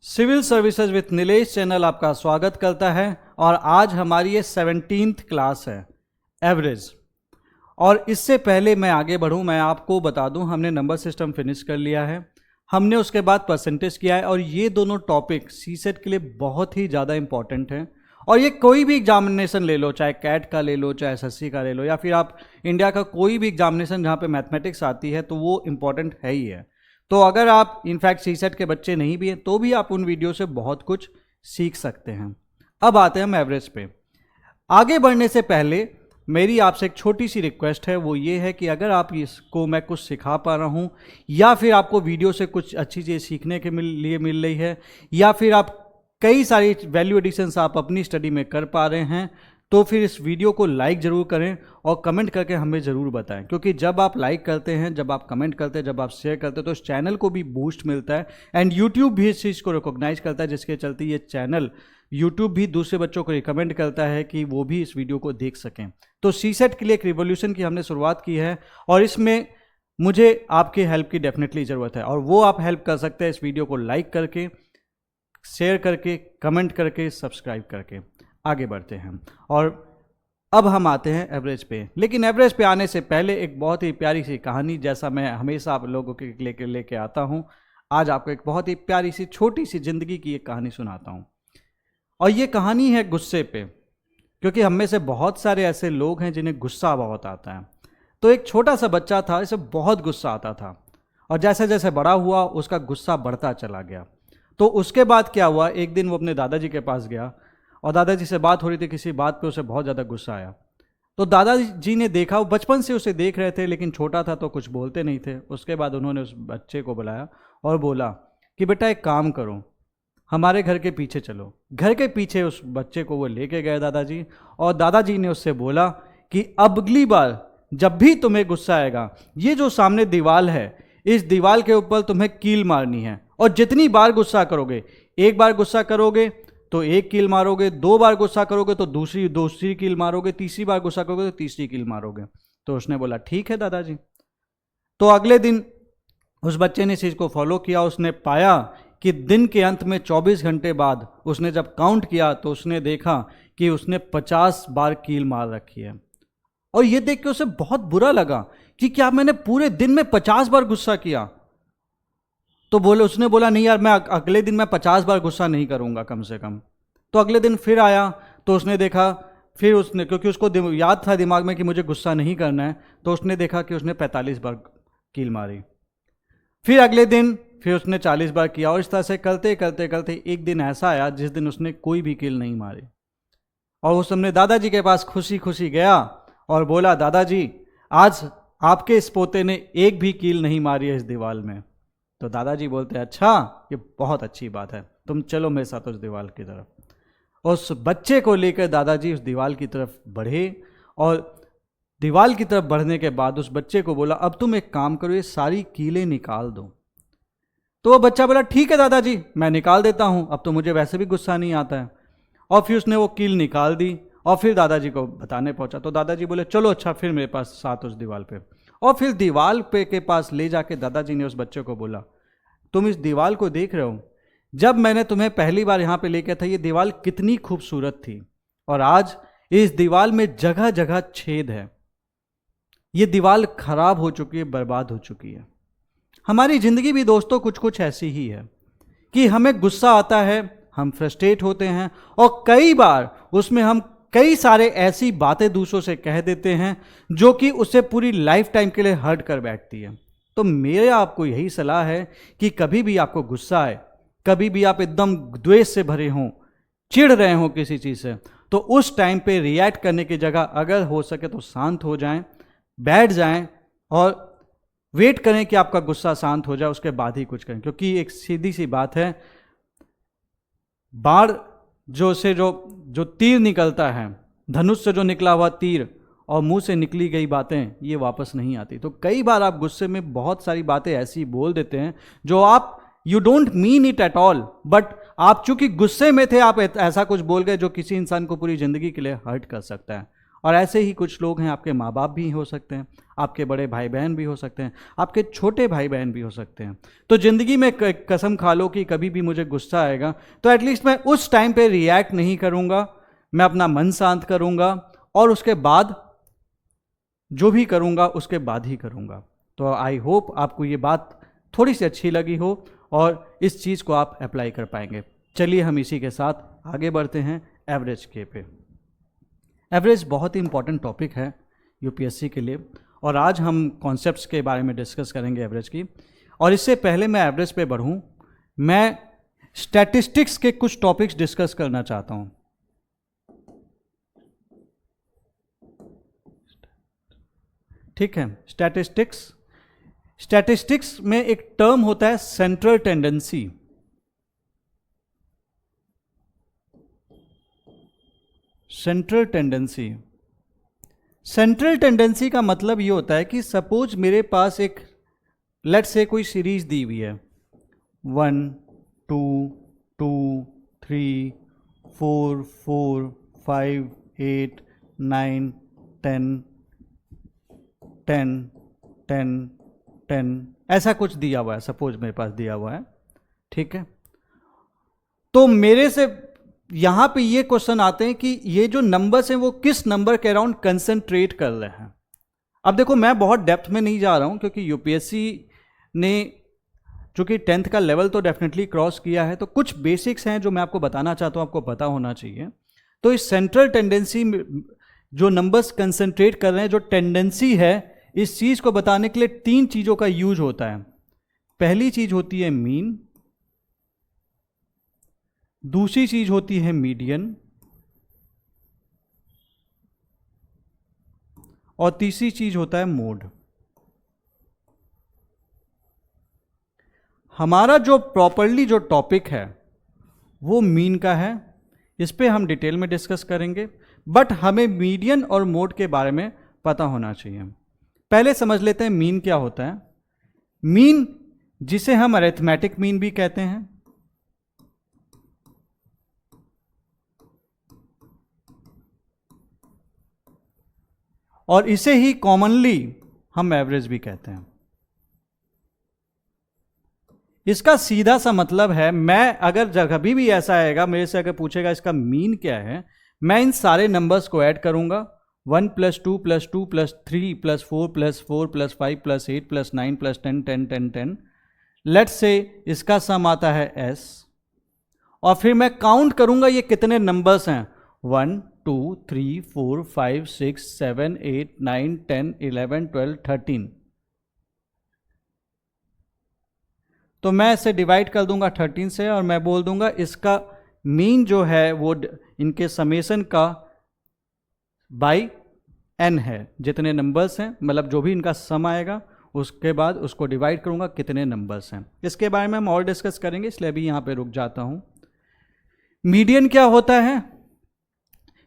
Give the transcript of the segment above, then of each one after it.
Civil services with Nilesh channel आपका स्वागत करता है और आज हमारी ये 17th क्लास है एवरेज। और इससे पहले मैं आगे बढ़ूं मैं आपको बता दूं हमने नंबर सिस्टम फिनिश कर लिया है, हमने उसके बाद परसेंटेज किया है और ये दोनों टॉपिक सीसेट के लिए बहुत ही ज़्यादा इंपॉर्टेंट हैं। और ये कोई भी एग्जामिनेशन ले लो, चाहे कैट का ले लो, चाहे एसएससी का ले लो, या फिर आप इंडिया का कोई भी एग्जामिनेशन जहाँ पे मैथमेटिक्स आती है तो वो इम्पॉर्टेंट है ही है। तो अगर आप इनफैक्ट सीसेट के बच्चे नहीं भी हैं तो भी आप उन वीडियो से बहुत कुछ सीख सकते हैं। अब आते हैं हम एवरेज पे। आगे बढ़ने से पहले मेरी आपसे एक छोटी सी रिक्वेस्ट है, वो ये है कि अगर आप इसको मैं कुछ सिखा पा रहा हूँ या फिर आपको वीडियो से कुछ अच्छी चीज़ सीखने के लिए मिल रही है या फिर आप कई सारी वैल्यू एडिशंस आप अपनी स्टडी में कर पा रहे हैं तो फिर इस वीडियो को लाइक ज़रूर करें और कमेंट करके हमें ज़रूर बताएं, क्योंकि जब आप लाइक करते हैं, जब आप कमेंट करते हैं, जब आप शेयर करते हैं तो इस चैनल को भी बूस्ट मिलता है एंड यूट्यूब भी इस चीज़ को रिकॉग्नाइज करता है, जिसके चलते ये चैनल यूट्यूब भी दूसरे बच्चों को रिकमेंड करता है कि वो भी इस वीडियो को देख सकें। तो सीसेट के लिए एक रिवॉल्यूशन की हमने शुरुआत की है और इसमें मुझे आपकी हेल्प की डेफिनेटली ज़रूरत है और वो आप हेल्प कर सकते हैं इस वीडियो को लाइक करके, शेयर करके, कमेंट करके, सब्सक्राइब करके। आगे बढ़ते हैं और अब हम आते हैं एवरेज पे। लेकिन एवरेज पे आने से पहले एक बहुत ही प्यारी सी कहानी, जैसा मैं हमेशा आप लोगों के लेके आता हूँ, आज आपको एक बहुत ही प्यारी सी छोटी सी ज़िंदगी की एक कहानी सुनाता हूँ। और ये कहानी है गुस्से पे, क्योंकि हम में से बहुत सारे ऐसे लोग हैं जिन्हें गुस्सा बहुत आता है। तो एक छोटा सा बच्चा था, इसे बहुत गुस्सा आता था और जैसे जैसे बड़ा हुआ उसका गुस्सा बढ़ता चला गया। तो उसके बाद क्या हुआ, एक दिन वो अपने दादाजी के पास गया और दादाजी से बात हो रही थी, किसी बात पे उसे बहुत ज़्यादा गुस्सा आया। तो दादाजी ने देखा, वो बचपन से उसे देख रहे थे लेकिन छोटा था तो कुछ बोलते नहीं थे। उसके बाद उन्होंने उस बच्चे को बुलाया और बोला कि बेटा एक काम करो, हमारे घर के पीछे चलो। घर के पीछे उस बच्चे को वो लेके गए दादाजी और दादाजी ने उससे बोला कि अगली बार जब भी तुम्हें गुस्सा आएगा, ये जो सामने दीवार है, इस दीवार के ऊपर तुम्हें कील मारनी है और जितनी बार गुस्सा करोगे, एक बार गुस्सा करोगे तो एक कील मारोगे, दो बार गुस्सा करोगे तो दूसरी कील मारोगे, तीसरी बार गुस्सा करोगे तो तीसरी कील मारोगे। तो उसने बोला ठीक है दादाजी। तो अगले दिन उस बच्चे ने इस चीज़ को फॉलो किया। उसने पाया कि दिन के अंत में 24 घंटे बाद उसने जब काउंट किया तो उसने देखा कि उसने 50 बार कील मार रखी है। और ये देख के उसे बहुत बुरा लगा कि क्या मैंने पूरे दिन में 50 बार गुस्सा किया। तो उसने बोला नहीं यार, मैं अगले दिन मैं 50 बार गुस्सा नहीं करूंगा कम से कम। तो अगले दिन फिर आया तो उसने देखा, फिर उसने, क्योंकि उसको याद था दिमाग में कि मुझे गुस्सा नहीं करना है, तो उसने देखा कि उसने 45 बार कील मारी। फिर अगले दिन फिर उसने 40 बार किया और इस तरह से करते करते करते एक दिन ऐसा आया जिस दिन उसने कोई भी कील नहीं मारी। और उस समय दादाजी के पास खुशी खुशी गया और बोला दादाजी आज आपके इस पोते ने एक भी कील नहीं मारी है इस दीवार में। तो दादाजी बोलते हैं अच्छा, ये बहुत अच्छी बात है, तुम चलो मेरे साथ उस दीवार की तरफ। उस बच्चे को लेकर दादाजी उस दीवार की तरफ बढ़े और दीवार की तरफ बढ़ने के बाद उस बच्चे को बोला अब तुम एक काम करो, ये सारी कीलें निकाल दो। तो वो बच्चा बोला ठीक है दादाजी, मैं निकाल देता हूँ, अब तो मुझे वैसे भी गुस्सा नहीं आता है। और फिर उसने वो कील निकाल दी और फिर दादाजी को बताने पहुंचा। तो दादाजी बोले चलो अच्छा, फिर मेरे पास साथ उस दीवार पे। और फिर दीवार पे के पास ले जाके दादाजी ने उस बच्चे को बोला तुम इस दीवार को देख रहे हो, जब मैंने तुम्हें पहली बार यहाँ पे लेके था ये दीवार कितनी खूबसूरत थी और आज इस दीवार में जगह जगह छेद है, ये दीवार खराब हो चुकी है, बर्बाद हो चुकी है। हमारी जिंदगी भी दोस्तों कुछ कुछ ऐसी ही है कि हमें गुस्सा आता है, हम फ्रस्ट्रेट होते हैं और कई बार उसमें हम कई सारे ऐसी बातें दूसरों से कह देते हैं जो कि उसे पूरी लाइफ टाइम के लिए हर्ट कर बैठती है। तो मेरे आपको यही सलाह है कि कभी भी आपको गुस्सा आए, कभी भी आप एकदम द्वेष से भरे हों, चिढ़ रहे हों किसी चीज़ से, तो उस टाइम पे रिएक्ट करने की जगह अगर हो सके तो शांत हो जाएं, बैठ जाएं और वेट करें कि आपका गुस्सा शांत हो जाए, उसके बाद ही कुछ करें। क्योंकि एक सीधी सी बात है, बाढ़ जो तीर निकलता है, धनुष से जो निकला हुआ तीर और मुंह से निकली गई बातें ये वापस नहीं आती। तो कई बार आप गुस्से में बहुत सारी बातें ऐसी बोल देते हैं जो आप you don't mean it at all, but आप चूंकि गुस्से में थे आप ऐसा कुछ बोल गए जो किसी इंसान को पूरी जिंदगी के लिए हर्ट कर सकता है। और ऐसे ही कुछ लोग हैं, आपके माँ बाप भी हो सकते हैं, आपके बड़े भाई बहन भी हो सकते हैं, आपके छोटे भाई बहन भी हो सकते हैं। तो ज़िंदगी में कसम खा लो कि कभी भी मुझे गुस्सा आएगा तो एटलीस्ट मैं उस टाइम पे रिएक्ट नहीं करूँगा, मैं अपना मन शांत करूँगा और उसके बाद जो भी करूँगा उसके बाद ही करूँगा। तो आई होप आपको ये बात थोड़ी सी अच्छी लगी हो और इस चीज़ को आप अप्लाई कर पाएंगे। चलिए हम इसी के साथ आगे बढ़ते हैं एवरेज के पे। एवरेज बहुत ही इंपॉर्टेंट टॉपिक है यूपीएससी के लिए और आज हम कॉन्सेप्ट्स के बारे में डिस्कस करेंगे एवरेज की। और इससे पहले मैं एवरेज पे बढ़ूँ, मैं स्टैटिस्टिक्स के कुछ टॉपिक्स डिस्कस करना चाहता हूँ। ठीक है, स्टैटिस्टिक्स में एक टर्म होता है सेंट्रल टेंडेंसी। सेंट्रल टेंडेंसी का मतलब ये होता है कि सपोज मेरे पास एक लेट्स से कोई सीरीज दी हुई है 1 2 2 3 4 4 5 8 9 10 10 10 10 ऐसा कुछ दिया हुआ है, सपोज मेरे पास दिया हुआ है। ठीक है, तो मेरे से यहां पे ये क्वेश्चन आते हैं कि ये जो नंबर्स हैं वो किस नंबर के अराउंड कंसंट्रेट कर रहे हैं। अब देखो, मैं बहुत डेप्थ में नहीं जा रहा हूं क्योंकि यूपीएससी ने चूंकि 10th का लेवल तो डेफिनेटली क्रॉस किया है, तो कुछ बेसिक्स हैं जो मैं आपको बताना चाहता हूं, आपको पता होना चाहिए। तो इस सेंट्रल टेंडेंसी जो नंबर्स कंसंट्रेट कर रहे हैं, जो टेंडेंसी है, इस चीज को बताने के लिए 3 चीजों का यूज होता है। पहली चीज होती है मीन, दूसरी चीज होती है मीडियन और तीसरी चीज होता है मोड। हमारा जो प्रॉपरली जो टॉपिक है वो मीन का है, इस पे हम डिटेल में डिस्कस करेंगे, बट हमें मीडियन और मोड के बारे में पता होना चाहिए। पहले समझ लेते हैं मीन क्या होता है। मीन, जिसे हम अरिथमेटिक मीन भी कहते हैं, और इसे ही कॉमनली हम एवरेज भी कहते हैं। इसका सीधा सा मतलब है, मैं अगर जगह भी ऐसा आएगा, मेरे से अगर पूछेगा इसका मीन क्या है, मैं इन सारे नंबर्स को ऐड करूंगा, 1 + 2 + 2 + 3 + 4 + 4 + 5 + 8 + 9 + 10 10 10 10। लेट्स से इसका सम आता है s, और फिर मैं काउंट करूंगा ये कितने नंबर्स हैं, 1 2 3 4 5 6 7 8 9 10 11 12 13। तो मैं इसे डिवाइड कर दूंगा 13 से और मैं बोल दूंगा इसका मीन जो है वो इनके समेशन का बाई n है, जितने नंबर्स हैं, मतलब जो भी इनका सम आएगा उसके बाद उसको डिवाइड करूंगा कितने नंबर्स हैं। इसके बारे में हम और डिस्कस करेंगे, इसलिए अभी यहां पे रुक जाता हूं। मीडियन क्या होता है?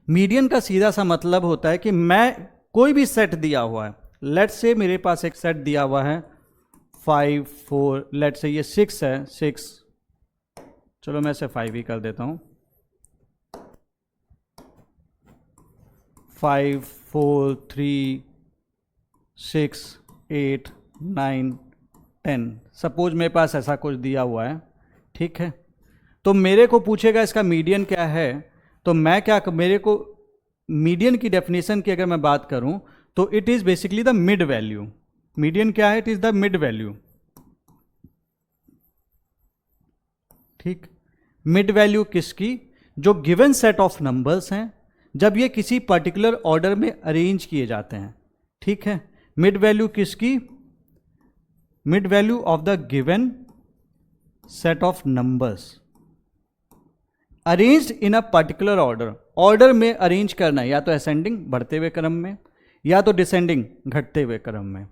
मीडियन का सीधा सा मतलब होता है कि मैं कोई भी सेट दिया हुआ है, लेट्स से मेरे पास एक सेट दिया हुआ है 5 4, लेट्स से ये 6 है, 6, चलो मैं इसे 5 ही कर देता हूं, 5 4 3 6 8 9 10, सपोज मेरे पास ऐसा कुछ दिया हुआ है। ठीक है, तो मेरे को पूछेगा इसका मीडियन क्या है, तो मैं क्या, मेरे को मीडियन की डेफिनेशन की अगर मैं बात करूं तो it is basically the mid value. Median क्या है? It is the mid value. ठीक, मिड वैल्यू किसकी? जो गिवन सेट ऑफ नंबर्स हैं, जब ये किसी पर्टिकुलर ऑर्डर में अरेंज किए जाते हैं। ठीक है, मिड वैल्यू किसकी? Mid value of the given set of numbers arranged in a particular order. Order में अरेंज करना है, या तो असेंडिंग बढ़ते हुए क्रम में, या तो डिसेंडिंग घटते हुए क्रम में।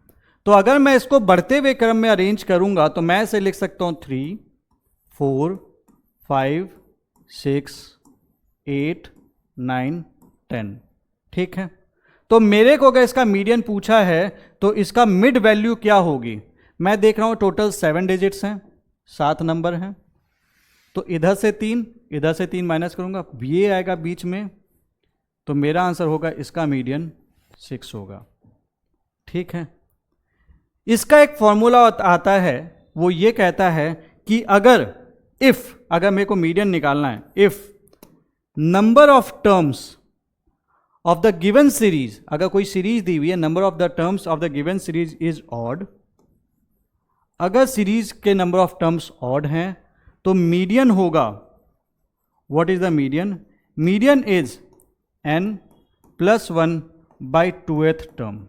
तो अगर मैं इसको बढ़ते हुए क्रम में अरेंज करूंगा तो मैं इसे लिख सकता हूं 3 4 5 6 8 9 10। ठीक है, तो मेरे को अगर इसका मीडियन पूछा है तो इसका मिड वैल्यू क्या होगी? मैं देख रहा हूं टोटल 7 डिजिट्स हैं, 7 नंबर हैं, तो इधर से 3 माइनस करूंगा, ये आएगा बीच में तो मेरा आंसर होगा इसका मीडियन 6 होगा। ठीक है, इसका एक फॉर्मूला आता है, वो ये कहता है कि अगर मेरे को मीडियन निकालना है, if number of terms of the given series, अगर कोई सीरीज दी हुई है, number of the terms of the given series is odd, अगर सीरीज के नंबर ऑफ टर्म्स ऑड हैं तो मीडियन होगा, what is the median? Median is n+1 by 2th term.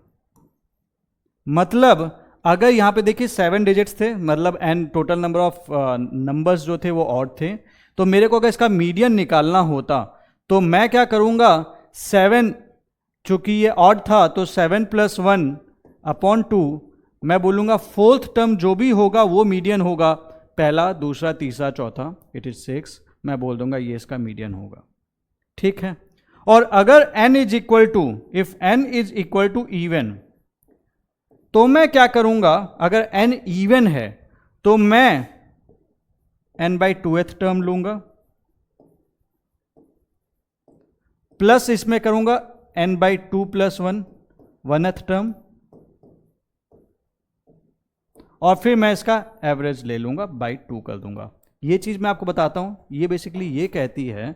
मतलब अगर यहां पे देखिए 7 डिजिट्स थे, मतलब n total number of numbers जो थे वो ऑड थे, तो मेरे को अगर इसका मीडियन निकालना होता तो मैं क्या करूंगा, 7, चूंकि ये ऑड था तो 7+1/2, मैं बोलूंगा 4th टर्म जो भी होगा वो मीडियन होगा, पहला, दूसरा, तीसरा, चौथा, इट इज 6, मैं बोल दूंगा ये इसका मीडियन होगा। ठीक है, और अगर n is equal to, if n is equal to even, तो मैं क्या करूंगा, अगर n इवन है तो मैं n/2th टर्म लूंगा, प्लस इसमें करूंगा n/2 + 1 1th टर्म, और फिर मैं इसका एवरेज ले लूंगा, बाई 2 कर दूंगा। ये चीज मैं आपको बताता हूं, ये बेसिकली ये कहती है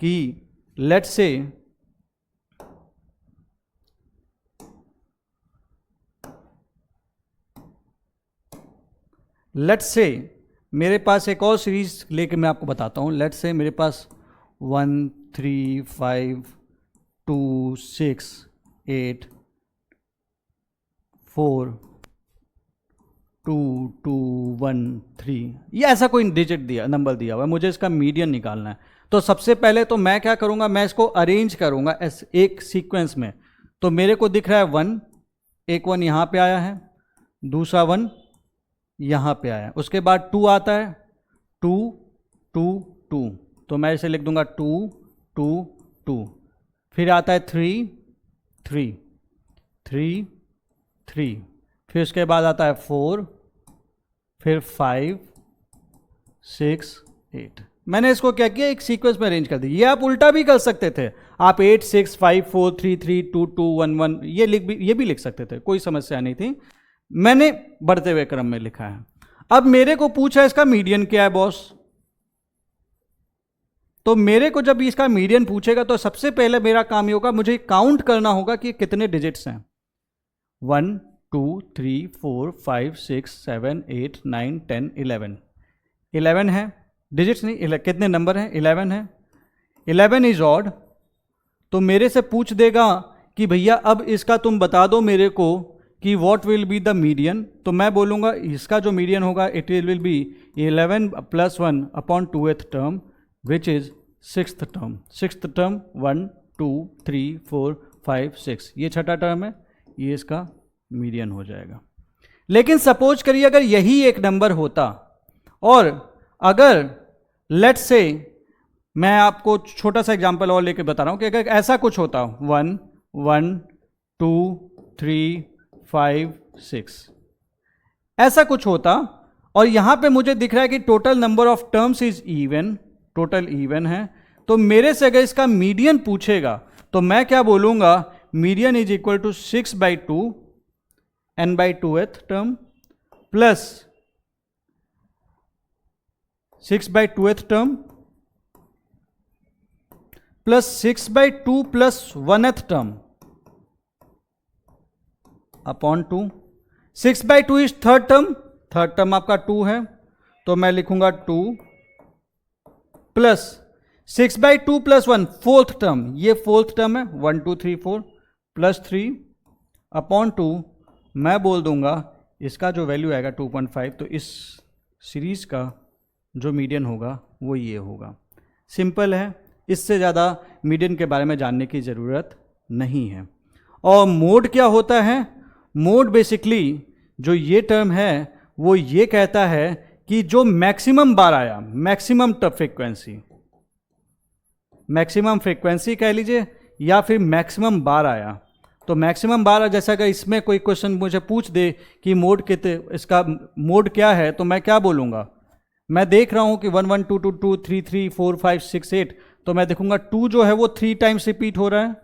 कि लेट्स से मेरे पास एक और सीरीज लेके मैं आपको बताता हूं। लेट्स से मेरे पास 1 3 5 2 6 8 4 2 2 1 3, ये ऐसा कोई डिजिट दिया, नंबर दिया हुआ है, मुझे इसका मीडियन निकालना है। तो सबसे पहले तो मैं क्या करूंगा, मैं इसको अरेंज करूंगा एक सीक्वेंस में। तो मेरे को दिख रहा है 1, एक 1 यहां पे आया है, दूसरा 1 यहां पे आया है, उसके बाद 2 आता है, 2 2 2, तो मैं इसे लिख दूंगा 2 2 2, फिर आता है 3 3 3 3, फिर उसके बाद आता है 4, फिर 5 6 8। मैंने इसको क्या किया, एक सीक्वेंस में अरेंज कर दी। ये आप उल्टा भी कर सकते थे, आप 8 6 5 4 3 3 2 2 1 1 ये भी लिख सकते थे, कोई समस्या नहीं थी। मैंने बढ़ते हुए क्रम में लिखा है। अब मेरे को पूछा इसका मीडियन क्या है बॉस, तो मेरे को जब इसका मीडियन पूछेगा तो सबसे पहले मेरा काम ये होगा, मुझे काउंट करना होगा कि कितने डिजिट्स हैं। 1 2 3 4 5 6 7 8 9 10 11, 11 है, डिजिट्स नहीं, कितने नंबर हैं, 11 है। 11 इज ऑड, तो मेरे से पूछ देगा कि भैया अब इसका तुम बता दो मेरे को कि what will be the median. तो मैं बोलूंगा इसका जो मीडियन होगा it will be 11 + 1/2th term which is 6th term. 6th term 1 2 3 4 5 6, ये छठा टर्म है, ये इसका मीडियन हो जाएगा। लेकिन सपोज करिए अगर यही एक नंबर होता, और अगर लेट्स से मैं आपको छोटा सा एग्जांपल और लेके बता रहा हूं कि अगर ऐसा कुछ होता 1 1 2 3 5 6, ऐसा कुछ होता, और यहां पे मुझे दिख रहा है कि total number of terms is even, total even है, तो मेरे से अगर इसका मीडियन पूछेगा तो मैं क्या बोलूंगा, median is equal to 6/2 n/2th term plus 6/2th term plus 6/2 plus 1th term upon 2। 6/2 is third term आपका 2 है, तो मैं लिखूंगा 2 प्लस 6/2 प्लस 1 4th टर्म, ये 4th टर्म है, 1 2 3 4 प्लस 3 अपॉन 2, मैं बोल दूंगा इसका जो वैल्यू आएगा 2.5, तो इस सीरीज का जो मीडियन होगा वो ये होगा। सिंपल है, इससे ज़्यादा मीडियन के बारे में जानने की ज़रूरत नहीं है। और मोड क्या होता है, मोड बेसिकली जो ये टर्म है वो ये कहता है कि जो मैक्सिमम बार आया, मैक्सिमम फ्रीक्वेंसी कह लीजिए, या फिर मैक्सिमम बार आया, तो मैक्सिमम बार, जैसा अगर इसमें कोई क्वेश्चन मुझे पूछ दे कि मोड कितने, इसका मोड क्या है, तो मैं क्या बोलूँगा, मैं देख रहा हूँ कि 1 1 2 2 2 3 3 4 5 6 8, तो मैं देखूंगा 2 जो है वो 3 टाइम्स रिपीट हो रहा है,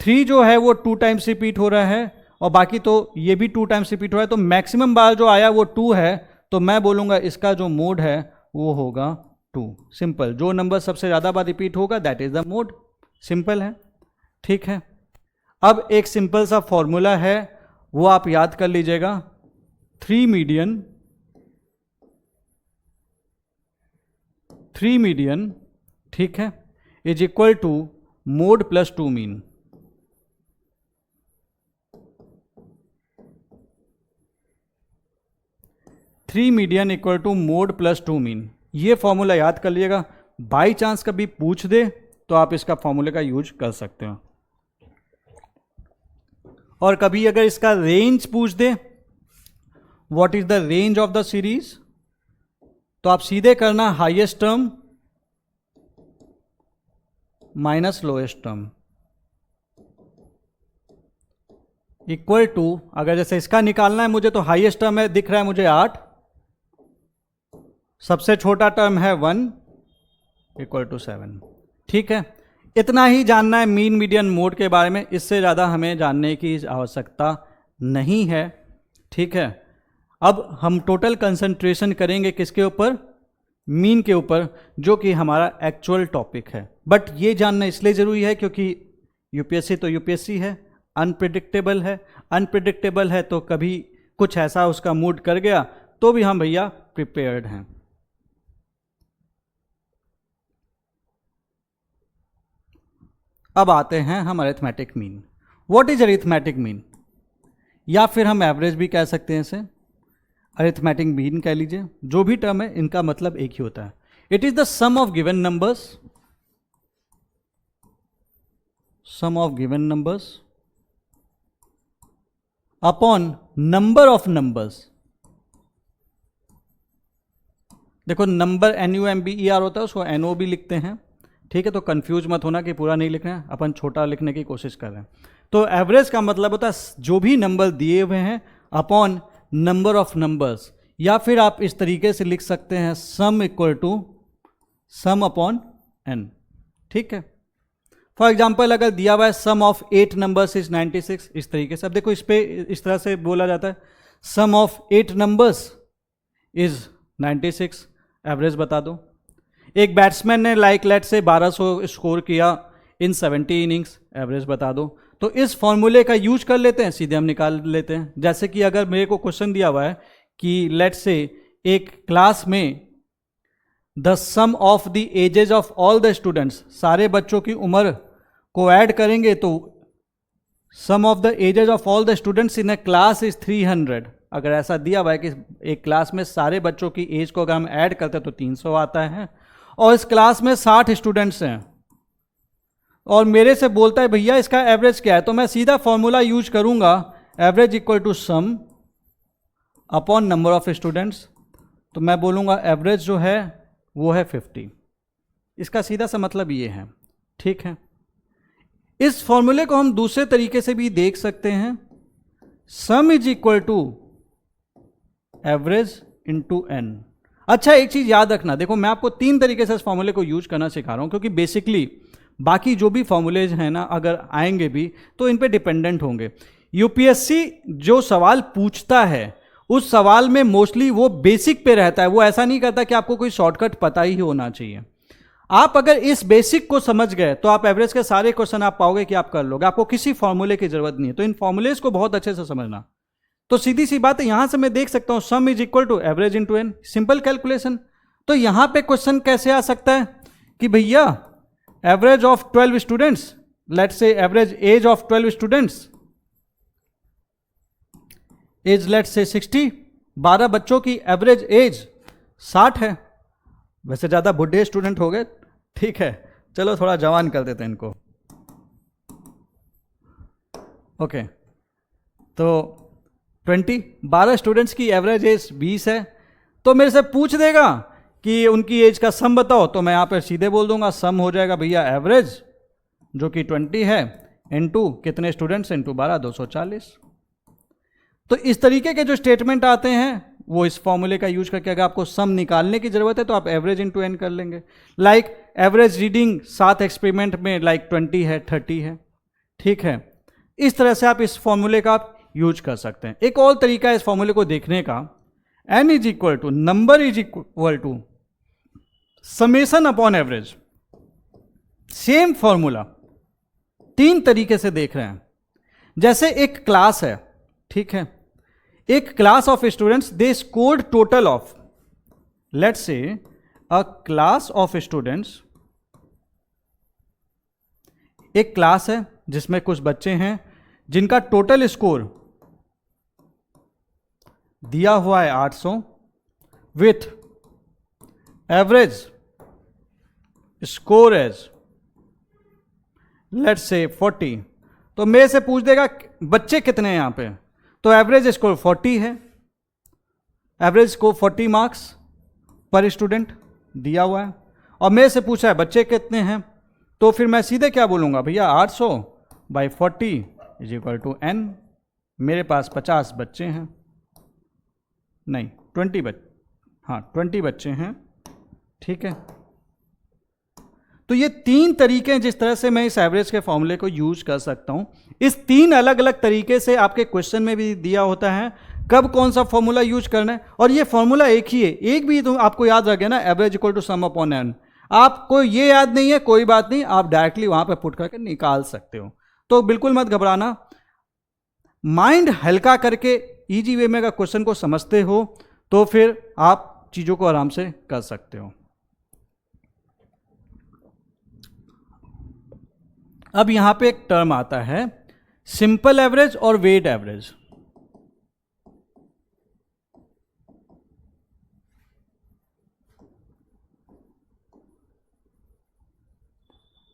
3 जो है वो 2 टाइम्स रिपीट हो रहा है, और बाकी तो ये भी 2 टाइम्स रिपीट हो रहा है। तो मैक्सिमम बार जो आया वो 2 है, तो मैं बोलूंगा इसका जो मोड है वो होगा 2। सिंपल, जो नंबर सबसे ज़्यादा बार रिपीट होगा that is the mode. Simple है, ठीक है। अब एक सिंपल सा फॉर्मूला है, वो आप याद कर लीजिएगा। 3 मीडियन, ठीक है, is equal to mode plus 2 mean. Three median equal to mode plus 2 mean, ये फॉर्मूला याद कर लीजिएगा। बाई चांस कभी पूछ दे तो आप इसका फॉर्मूले का यूज कर सकते हो। और कभी अगर इसका रेंज पूछ दे, what is the range of the series, तो आप सीधे करना highest term minus lowest term equal to, अगर जैसे इसका निकालना है मुझे, तो हाईएस्ट टर्म है दिख रहा है मुझे 8, सबसे छोटा टर्म है 1 इक्वल टू 7। ठीक है, इतना ही जानना है मीन मीडियन मोड के बारे में, इससे ज़्यादा हमें जानने की आवश्यकता नहीं है। ठीक है, अब हम टोटल कंसंट्रेशन करेंगे किसके ऊपर, मीन के ऊपर, जो कि हमारा एक्चुअल टॉपिक है। बट ये जानना इसलिए ज़रूरी है क्योंकि यूपीएससी तो यूपीएससी है, अनप्रिडिक्टेबल है। अनप्रिडिक्टेबल है तो कभी कुछ ऐसा उसका मूड कर गया तो भी हम भैया प्रिपेयर्ड हैं। अब आते हैं हम arithmetic mean. What is arithmetic mean, या फिर हम एवरेज भी कह सकते हैं इसे, अरिथमेटिक मीन कह लीजिए, जो भी टर्म है इनका मतलब एक ही होता है। It is the sum of given numbers, sum of given numbers upon number of numbers. देखो नंबर NUMBER होता है, उसको NO भी लिखते हैं। ठीक है, तो कंफ्यूज मत होना कि पूरा नहीं लिखना है, अपन छोटा लिखने की कोशिश कर रहे हैं। तो एवरेज का मतलब होता है जो भी नंबर दिए हुए हैं अपॉन नंबर ऑफ नंबर्स, या फिर आप इस तरीके से लिख सकते हैं sum equal to sum upon n। ठीक है, फॉर एग्जाम्पल अगर दिया हुआ है सम ऑफ 8 नंबर्स इज 96, इस तरीके से। अब देखो इस पे इस तरह से बोला जाता है sum of 8 numbers is 96, average बता दो। एक बैट्समैन ने लाइक लेट से 1200 स्कोर किया इन 70 इनिंग्स, एवरेज बता दो। तो इस फॉर्मूले का यूज कर लेते हैं, सीधे हम निकाल लेते हैं। जैसे कि अगर मेरे को क्वेश्चन दिया हुआ है कि लेट से एक क्लास में the sum of the ages of all the students, सारे बच्चों की उम्र को ऐड करेंगे तो sum of the ages of all the students in a class is 300। अगर ऐसा दिया हुआ है कि एक क्लास में सारे बच्चों की एज को अगर हम ऐड करते हैं तो 300 आता है, और इस क्लास में 60 स्टूडेंट्स हैं, और मेरे से बोलता है भैया इसका एवरेज क्या है, तो मैं सीधा फॉर्मूला यूज करूंगा average equal to sum upon number of students. तो मैं बोलूंगा एवरेज जो है वो है 50। इसका सीधा सा मतलब ये है। ठीक है, इस फॉर्मूले को हम दूसरे तरीके से भी देख सकते हैं, sum is equal to average into n। अच्छा, एक चीज याद रखना, देखो मैं आपको 3 तरीके से इस फॉर्मूले को यूज करना सिखा रहा हूं, क्योंकि बेसिकली बाकी जो भी फॉर्मूलेज हैं ना, अगर आएंगे भी तो इन पे डिपेंडेंट होंगे। यूपीएससी जो सवाल पूछता है उस सवाल में मोस्टली वो बेसिक पे रहता है, वो ऐसा नहीं करता कि आपको कोई शॉर्टकट पता ही होना चाहिए। आप अगर इस बेसिक को समझ गए तो आप एवरेज के सारे क्वेश्चन आप पाओगे कि आप कर लोगे, आपको किसी फॉर्मूले की जरूरत नहीं है। तो इन फॉर्मूलेज को बहुत अच्छे से समझना। तो सीधी सी बात है, यहां से मैं देख सकता हूं sum is equal to average into n, simple calculation. तो यहां पे क्वेश्चन कैसे आ सकता है कि भैया average of 12 students, let's say average age of 12 students age let's say 60, 12 बच्चों की एवरेज एज 60 है। वैसे ज्यादा बुढ़े स्टूडेंट हो गए, ठीक है, चलो थोड़ा जवान कर देते हैं इनको। ओके, तो 12 स्टूडेंट्स की एवरेज एज 20 है। तो मेरे से पूछ देगा कि उनकी एज का सम बताओ, तो मैं यहां पर सीधे बोल दूंगा सम हो जाएगा भैया एवरेज जो कि 20 है इनटू कितने स्टूडेंट्स इनटू 12, 240। तो इस तरीके के जो स्टेटमेंट आते हैं वो इस फॉर्मूले का यूज करके, अगर आपको सम निकालने की जरूरत है तो आप एवरेज इंटू n कर लेंगे। लाइक एवरेज रीडिंग 7 एक्सपेरिमेंट में लाइक 20 है, 30 है, ठीक है। इस तरह से आप इस फॉर्मूले का आप यूज कर सकते हैं। एक और तरीका है इस फॉर्मूले को देखने का, n is equal to number is equal to summation upon average. Same formula 3 तरीके से देख रहे हैं। जैसे एक क्लास है, ठीक है, एक class of students, they scored total of, let's से अ क्लास ऑफ स्टूडेंट्स, एक क्लास है जिसमें कुछ बच्चे हैं जिनका टोटल स्कोर दिया हुआ है 800 with average score as let's say 40। तो मेरे से पूछ देगा बच्चे कितने हैं यहां पे, तो एवरेज स्कोर 40 है, एवरेज स्कोर 40 मार्क्स पर स्टूडेंट दिया हुआ है, और मेरे से पूछा है बच्चे कितने हैं, तो फिर मैं सीधे क्या बोलूंगा भैया 800 by 40 is equal to n। मेरे पास 50 बच्चे हैं, नहीं 20 बच्चे हैं, ठीक है। तो ये 3 तरीके हैं जिस तरह से मैं इस एवरेज के फॉर्मूले को यूज कर सकता हूं। इस 3 अलग अलग तरीके से आपके क्वेश्चन में भी दिया होता है कब कौन सा फॉर्मूला यूज करना है, और ये फॉर्मूला एक ही है, एक भी तो आपको याद रखे ना, average equal to sum upon N. आपको ये याद नहीं है कोई बात नहीं, आप डायरेक्टली वहां पे पुट करके निकाल सकते हो। तो बिल्कुल मत घबराना, माइंड हल्का करके इजी वे में अगर क्वेश्चन को समझते हो तो फिर आप चीजों को आराम से कर सकते हो। अब यहां पे एक टर्म आता है सिंपल एवरेज और वेट एवरेज।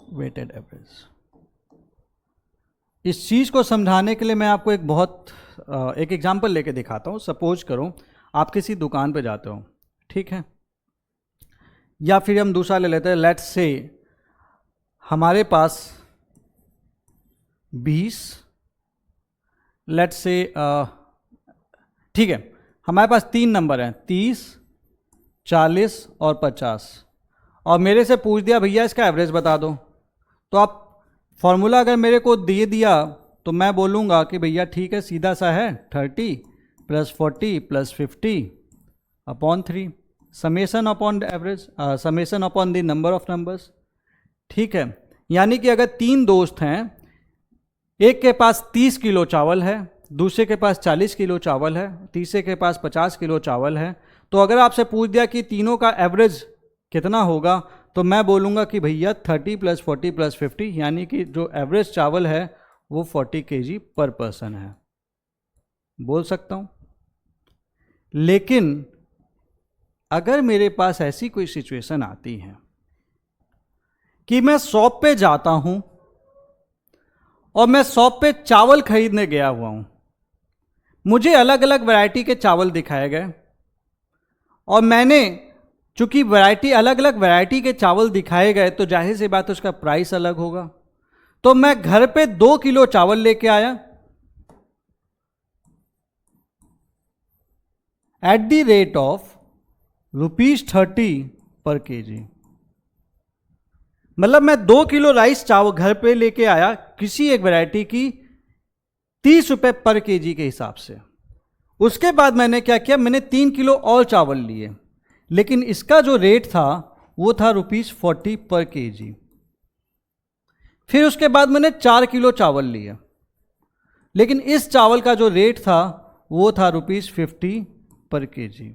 वेटेड एवरेज, इस चीज को समझाने के लिए मैं आपको एक एग्जांपल लेके दिखाता हूं। सपोज करो आप किसी दुकान पे जाते हो, ठीक है, या फिर हम दूसरा ले लेते हैं, लेट्स से हमारे पास 20, लेट्स से ठीक है, हमारे पास 3 नंबर हैं 30, 40 और 50, और मेरे से पूछ दिया भैया इसका एवरेज बता दो। तो आप फॉर्मूला अगर मेरे को दे दिया तो मैं बोलूँगा कि भैया ठीक है, सीधा सा है 30 + 40 + 50 upon 3 summation upon average, summation upon the number of numbers, ठीक है। यानी कि अगर 3 दोस्त हैं, एक के पास 30 किलो चावल है, दूसरे के पास 40 किलो चावल है, तीसरे के पास 50 किलो चावल है, तो अगर आपसे पूछ दिया कि तीनों का एवरेज कितना होगा, तो मैं बोलूँगा कि भैया 30 + 40 + 50, यानी कि जो एवरेज चावल है वो 40 kg पर पर्सन है, बोल सकता हूँ। लेकिन अगर मेरे पास ऐसी कोई सिचुएशन आती है कि मैं शॉप पे जाता हूँ और मैं शॉप पे चावल खरीदने गया हुआ हूँ, मुझे अलग अलग वैरायटी के चावल दिखाए गए, और मैंने चूंकि अलग अलग वैरायटी के चावल दिखाए गए तो जाहिर सी बात है उसका प्राइस अलग होगा। तो मैं घर पे 2 किलो चावल लेके आया, एट द रेट ऑफ ₹30 पर kg, मतलब मैं 2 किलो राइस चावल घर पे लेके आया किसी एक वैरायटी की 30 रुपए पर kg के हिसाब से। उसके बाद मैंने क्या किया, मैंने 3 किलो और चावल लिए, लेकिन इसका जो रेट था वो था ₹40 पर kg। फिर उसके बाद मैंने 4 किलो चावल लिए, लेकिन इस चावल का जो रेट था वो था ₹50 पर kg।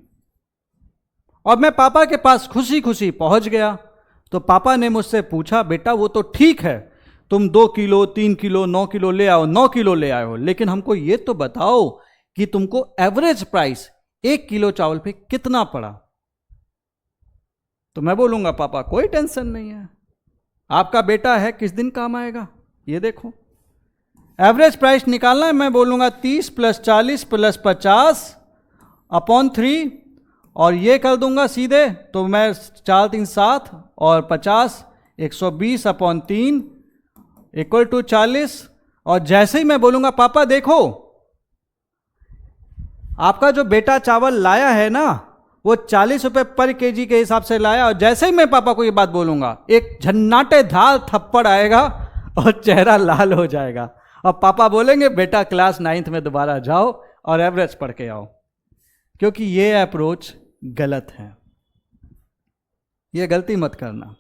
और मैं पापा के पास खुशी खुशी पहुंच गया, तो पापा ने मुझसे पूछा बेटा वो तो ठीक है तुम 2 किलो 3 किलो 9 किलो ले आओ, 9 किलो ले आए हो, लेकिन हमको ये तो बताओ कि तुमको एवरेज प्राइस 1 किलो चावल पे कितना पड़ा। तो मैं बोलूंगा पापा कोई टेंशन नहीं है, आपका बेटा है किस दिन काम आएगा, ये देखो एवरेज प्राइस निकालना है। मैं बोलूंगा 30 + 40 + 50 अपॉन 3, और ये कर दूंगा सीधे, तो मैं 4 3 7 और 50 120 अपॉन 3 इक्वल टू 40। और जैसे ही मैं बोलूंगा पापा देखो आपका जो बेटा चावल लाया है ना वो 40 रुपये पर केजी के हिसाब से लाया, और जैसे ही मैं पापा को ये बात बोलूंगा एक झन्नाटेदार थप्पड़ आएगा और चेहरा लाल हो जाएगा, और पापा बोलेंगे बेटा क्लास 9th में दोबारा जाओ और एवरेज पढ़ के आओ। क्योंकि ये अप्रोच गलत है, ये गलती मत करना।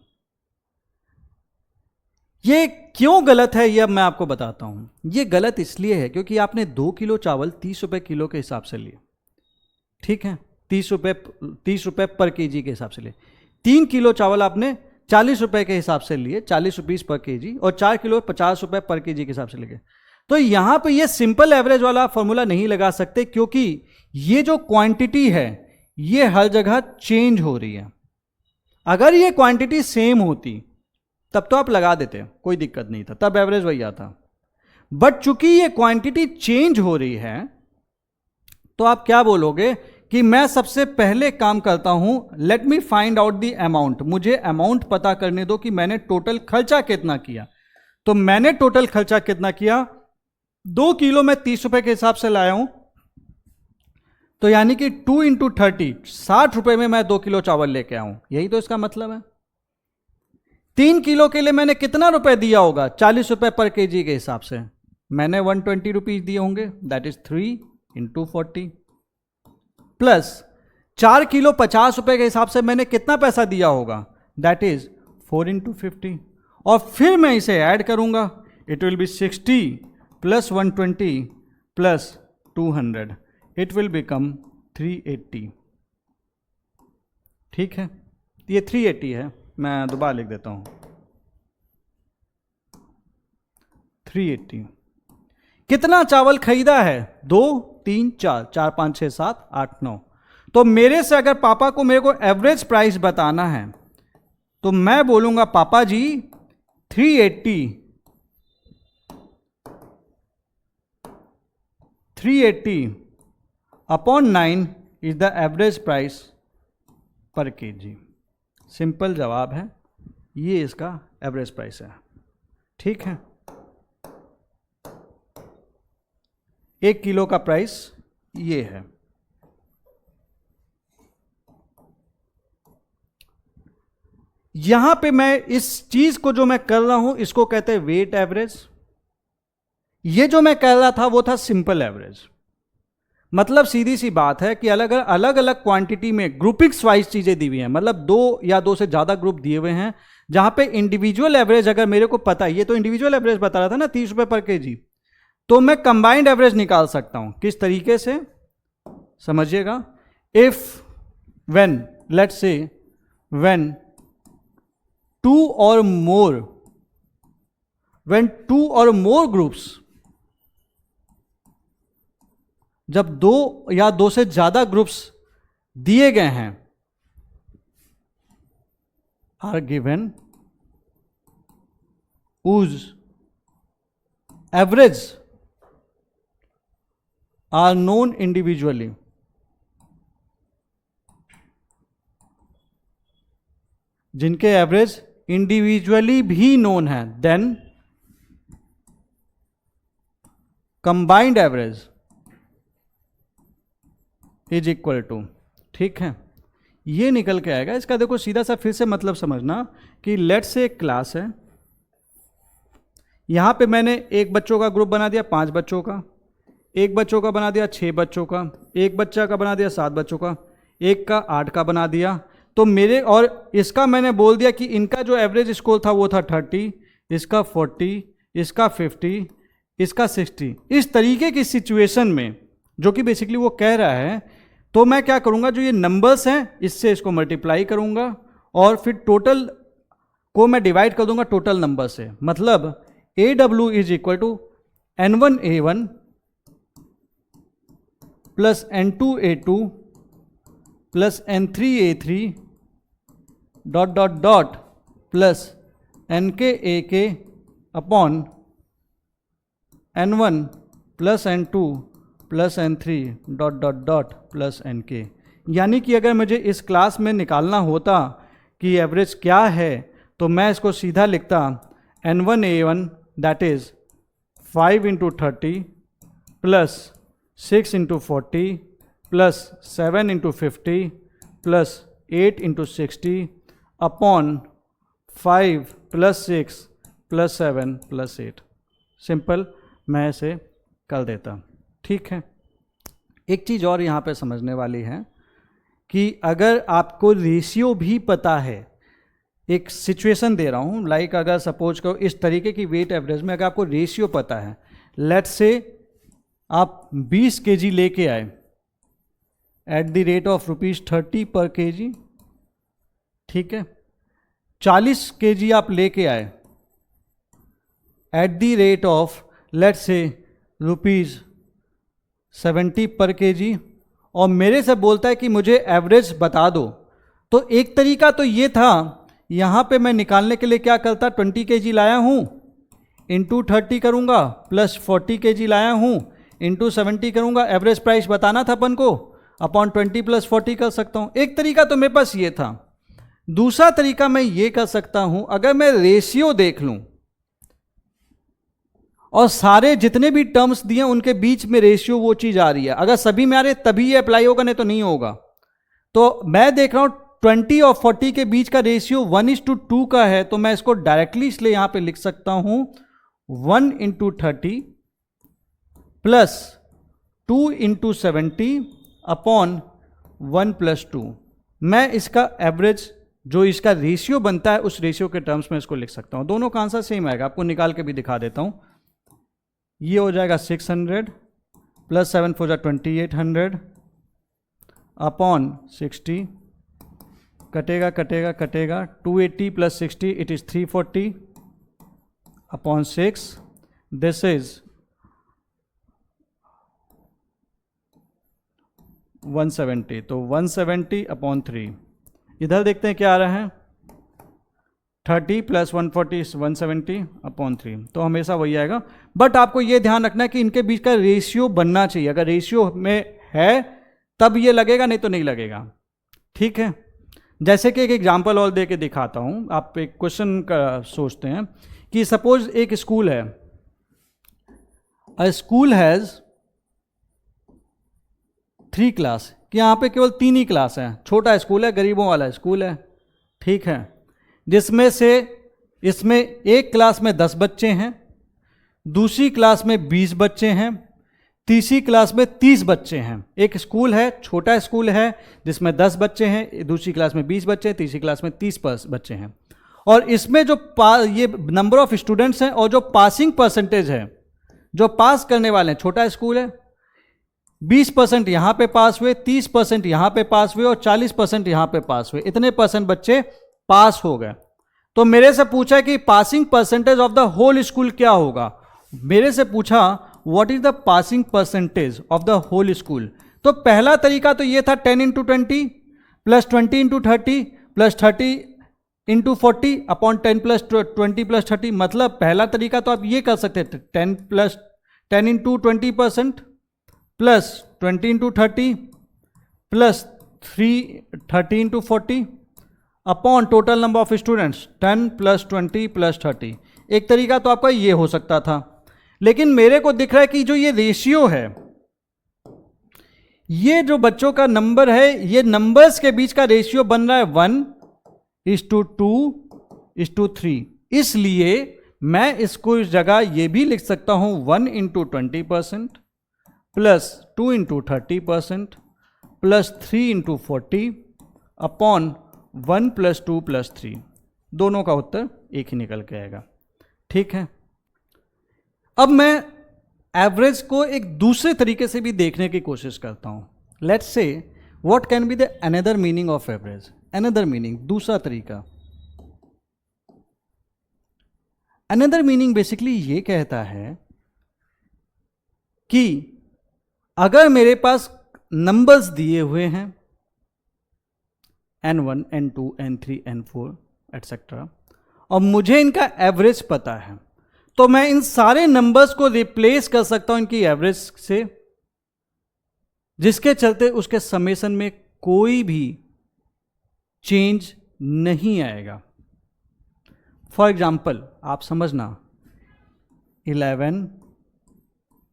ये क्यों गलत है ये अब मैं आपको बताता हूं। ये गलत इसलिए है क्योंकि आपने 2 किलो चावल 30 रुपये किलो के हिसाब से लिए, ठीक है, 30 रुपये पर केजी के हिसाब से लिए। 3 किलो चावल आपने 40 रुपये के हिसाब से लिए, 40 रुपीस पर केजी, और 4 किलो 50 रुपये पर केजी के हिसाब से लिए। तो यहां पे ये सिंपल एवरेज वाला फॉर्मूला नहीं लगा सकते, क्योंकि ये जो क्वांटिटी है ये हर जगह चेंज हो रही है। अगर ये क्वांटिटी सेम होती तब तो आप लगा देते, कोई दिक्कत नहीं था, तब एवरेज वही आता। बट चूंकि ये क्वांटिटी चेंज हो रही है तो आप क्या बोलोगे कि मैं सबसे पहले काम करता हूं, let me find out the amount, मुझे अमाउंट पता करने दो कि मैंने टोटल खर्चा कितना किया। तो मैंने टोटल खर्चा कितना किया, 2 किलो में 30 रुपए के हिसाब से लाया हूं, तो यानी कि 2 × 30, 60 रुपए में मैं 2 किलो चावल लेके आऊं, यही तो इसका मतलब है। 3 किलो के लिए मैंने कितना रुपए दिया होगा, 40 रुपए पर केजी के हिसाब से मैंने 120 रुपीज दिए होंगे, दैट इज 3 × 40, प्लस 4 किलो 50 रुपए के हिसाब से मैंने कितना पैसा दिया होगा, दैट इज 4 × 50, और फिर मैं इसे ऐड करूंगा, it will be 60 plus 120 plus 200, it will become 380। ठीक है, ये 380 है, मैं दोबारा लिख देता हूं, 380। कितना चावल खरीदा है, 2 3 4 4 5 6 7 8 9। तो मेरे से अगर पापा को मेरे को एवरेज प्राइस बताना है तो मैं बोलूंगा पापा जी 380 upon 9 is the average price पर केजी। सिंपल जवाब है, ये इसका एवरेज प्राइस है। ठीक है, 1 किलो का प्राइस ये है। यहां पे मैं इस चीज को जो मैं कर रहा हूं इसको कहते हैं वेट एवरेज। ये जो मैं कह रहा था वो था सिंपल एवरेज। मतलब सीधी सी बात है कि अलग अलग क्वांटिटी में ग्रुपिंग्स वाइज चीजें दी हुई हैं, मतलब 2 या 2 से ज्यादा ग्रुप दिए हुए हैं, जहां पे इंडिविजुअल एवरेज अगर मेरे को पता है, ये तो इंडिविजुअल एवरेज बता रहा था ना 30 रुपए पर केजी, तो मैं कंबाइंड एवरेज निकाल सकता हूं। किस तरीके से, समझिएगा। If when let's say when 2 or more groups, जब 2 या 2 से ज्यादा ग्रुप्स दिए गए हैं, are given whose average are known individually, जिनके एवरेज इंडिविजुअली भी नोन है, then combined average is equal to, ठीक है, ये निकल के आएगा। इसका देखो सीधा सा फिर से मतलब समझना कि लेट्स से एक क्लास है, यहां पे मैंने एक बच्चों का ग्रुप बना दिया 5 बच्चों का, एक बच्चों का बना दिया 6 बच्चों का, एक बच्चा का बना दिया 7 बच्चों का, एक का 8 का बना दिया। तो मेरे और इसका मैंने बोल दिया कि इनका जो एवरेज स्कोर था वो था 30, इसका 40, इसका 50, इसका 60। इस तरीके की सिचुएशन में जो कि बेसिकली वो कह रहा है, तो मैं क्या करूंगा, जो ये नंबर्स हैं इससे इसको मल्टीप्लाई करूंगा और फिर टोटल को मैं डिवाइड कर दूंगा टोटल नंबर से। मतलब AW is equal to N1A1 plus N2A2 plus N3A3 dot dot dot plus NKAK upon N1 plus N2 plus N3 dot dot dot plus NK। यानी कि अगर मुझे इस क्लास में निकालना होता कि एवरेज क्या है, तो मैं इसको सीधा लिखता N1A1 that is 5 × 30 plus 6 × 40 plus 7 × 50 plus 8 into 60 upon 5 plus 6 plus 7 plus 8। Simple, मैं इसे कर देता। ठीक है, एक चीज़ और यहाँ पे समझने वाली है कि अगर आपको रेशियो भी पता है, एक सिचुएशन दे रहा हूँ, लाइक अगर सपोज करो इस तरीके की वेट एवरेज में अगर आपको रेशियो पता है, लेट्स से आप 20 kg लेके आए एट द रेट ऑफ ₹30 पर kg, ठीक है, 40 kg आप लेके आए at the rate of let's से ₹70 पर kg, और मेरे से बोलता है कि मुझे एवरेज बता दो। तो एक तरीका तो ये था, यहाँ पे मैं निकालने के लिए क्या करता, 20 kg लाया हूँ इंटू 30 करूँगा, प्लस 40 kg लाया हूँ इंटू 70 करूँगा, एवरेज प्राइस बताना था अपन को, अपॉन 20 प्लस 40 कर सकता हूँ। एक तरीका तो मेरे पास ये था। दूसरा तरीका मैं ये कर सकता हूँ, अगर मैं रेशियो देख लूँ और सारे जितने भी टर्म्स दिए उनके बीच में रेशियो वो चीज़ आ रही है, अगर सभी में आ रहे तभी ये अप्लाई होगा, नहीं तो नहीं होगा। तो मैं देख रहा हूँ 20 और 40 के बीच का रेशियो 1:2 का है, तो मैं इसको डायरेक्टली इसलिए यहां पे लिख सकता हूं 1 into 30 plus 2 into 70 upon 1 plus 2। मैं इसका एवरेज जो इसका रेशियो बनता है उस रेशियो के टर्म्स में इसको लिख सकता हूं। दोनों का आंसर सेम आएगा, आपको निकाल के भी दिखा देता हूं। ये हो जाएगा 600 प्लस 7 4 2800 अपॉन 60, कटेगा कटेगा कटेगा, 280 plus 60 it is 340 upon 6, this is 170, तो 170 अपॉन 3। इधर देखते हैं क्या आ रहा है, 30 प्लस 140 170 अपॉन 3, तो हमेशा वही आएगा। बट आपको ये ध्यान रखना है कि इनके बीच का रेशियो बनना चाहिए, अगर रेशियो में है तब ये लगेगा, नहीं तो नहीं लगेगा। ठीक है, जैसे कि एक एग्जाम्पल और दे के दिखाता हूँ। आप एक क्वेश्चन का सोचते हैं कि सपोज एक स्कूल है, अ स्कूल हैज़ 3 क्लास, कि यहाँ पे केवल 3 ही क्लास हैं, छोटा स्कूल है, गरीबों वाला स्कूल है। ठीक है, जिसमें से इसमें एक क्लास में 10 बच्चे हैं, दूसरी क्लास में 20 बच्चे हैं, तीसरी क्लास में 30 बच्चे हैं। एक स्कूल है, छोटा स्कूल है, जिसमें 10 बच्चे हैं, दूसरी क्लास में 20 बच्चे हैं, तीसरी क्लास में 30 बच्चे हैं। और इसमें जो ये नंबर ऑफ स्टूडेंट्स हैं और जो पासिंग परसेंटेज है, जो पास करने वाले हैं, छोटा स्कूल है, 20% यहाँ पे पास हुए, 30% यहाँ पे पास हुए और 40% यहाँ पे पास हुए, इतने परसेंट बच्चे पास हो गए। तो मेरे से पूछा कि passing percentage of the whole school क्या होगा। मेरे से पूछा what is the passing percentage of the whole school. तो पहला तरीका तो ये था 10 into 20 plus 20 into 30 plus 30 into 40 upon 10 plus 20 plus 30। मतलब पहला तरीका तो आप ये कर सकते थे 10 into 20% plus 20 into 30 plus 30 into 40 upon total number of students 10 plus 20 plus 30। एक तरीका तो आपका ये हो सकता था, लेकिन मेरे को दिख रहा है कि जो ये रेशियो है, ये जो बच्चों का नंबर है, ये नंबर्स के बीच का रेशियो बन रहा है 1:2:3। इसलिए मैं इसको इस जगह ये भी लिख सकता हूं 1 into 20% plus 2 into 30% plus 3 into 40 upon 1 plus 2 plus 3। दोनों का उत्तर एक ही निकल के आएगा। ठीक है, अब मैं एवरेज को एक दूसरे तरीके से भी देखने की कोशिश करता हूं। Let's say what can be the another meaning of average. Another meaning, दूसरा तरीका। अनदर मीनिंग बेसिकली ये कहता है कि अगर मेरे पास नंबर्स दिए हुए हैं n1 n2 n3 n4 etcetera, और मुझे इनका एवरेज पता है, तो मैं इन सारे नंबर्स को रिप्लेस कर सकता हूं इनकी एवरेज से, जिसके चलते उसके समेशन में कोई भी चेंज नहीं आएगा। फॉर एग्जाम्पल आप समझना, 11,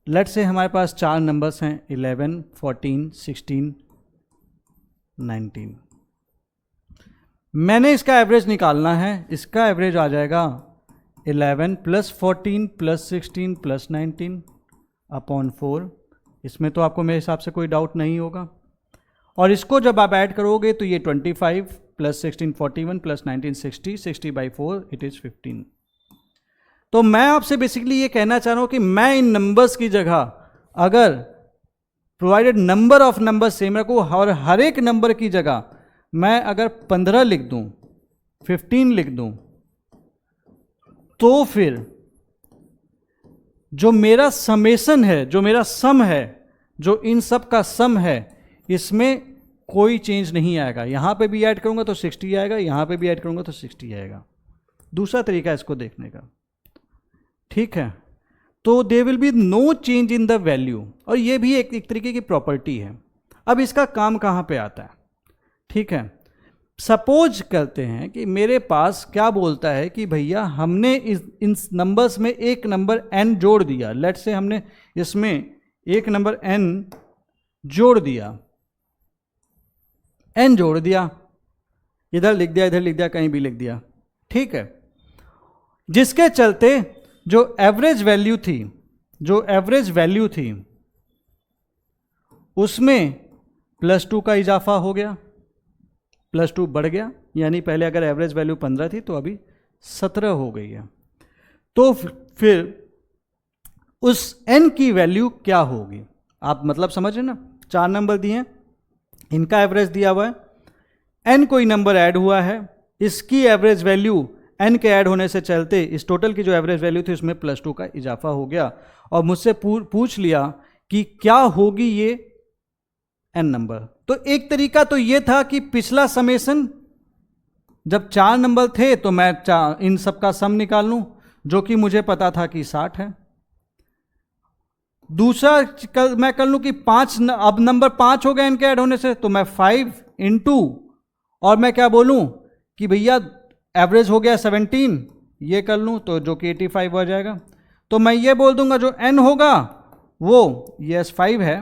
लेट्स से हमारे पास 4 नंबर्स हैं 11 14 16 19। मैंने इसका एवरेज निकालना है, इसका एवरेज आ जाएगा 11 प्लस 14 प्लस 16 प्लस 19 अपॉन 4। इसमें तो आपको मेरे हिसाब से कोई डाउट नहीं होगा। और इसको जब आप ऐड करोगे तो ये 25 plus 16 41 plus 19 60, 60 by 4 it is 15। तो मैं आपसे बेसिकली ये कहना चाह रहा हूँ कि मैं इन नंबर्स की जगह अगर provided number of number same रखूँ और हर एक नंबर की जगह मैं अगर 15 लिख दूँ, 15 लिख दूँ, तो फिर जो मेरा समेशन है, जो मेरा सम है, जो इन सब का सम है, इसमें कोई चेंज नहीं आएगा। यहां पे भी ऐड करूंगा तो 60 आएगा, यहां पे भी ऐड करूंगा तो 60 आएगा। दूसरा तरीका इसको देखने का, ठीक है। तो they will be no change in the value, और ये भी एक तरीके की प्रॉपर्टी है। अब इसका काम कहां पे आता है, ठीक है। सपोज करते हैं कि मेरे पास क्या बोलता है कि भैया हमने इन नंबर्स में एक नंबर n जोड़ दिया। लेट से हमने इसमें एक नंबर n जोड़ दिया, n जोड़ दिया, इधर लिख दिया, इधर लिख दिया, कहीं भी लिख दिया, ठीक है। जिसके चलते जो एवरेज वैल्यू थी, जो एवरेज वैल्यू थी उसमें +2 का इजाफा हो गया, +2 बढ़ गया, यानी पहले अगर एवरेज वैल्यू 15 थी तो अभी 17 हो गई है। तो फिर उस n की वैल्यू क्या होगी, आप मतलब समझ रहे ना। 4 नंबर दिए हैं, इनका एवरेज दिया हुआ है, n कोई नंबर ऐड हुआ है, इसकी एवरेज वैल्यू n के ऐड होने से चलते इस टोटल की जो एवरेज वैल्यू थी उसमें +2 का इजाफा हो गया, और मुझसे पूछ लिया कि क्या होगी ये n नंबर। तो एक तरीका तो ये था कि पिछला समेशन जब 4 नंबर थे तो मैं इन सब का सम निकाल लूं, जो कि मुझे पता था कि 60 है। दूसरा मैं कर लूं कि 5, अब नंबर 5 हो गया इनके ऐड होने से, तो मैं 5 इंटू, और मैं क्या बोलूं कि भैया एवरेज हो गया 17, ये कर लूं तो जो कि 85 हो जाएगा। तो मैं ये बोल दूंगा जो n होगा वो ये S5 है,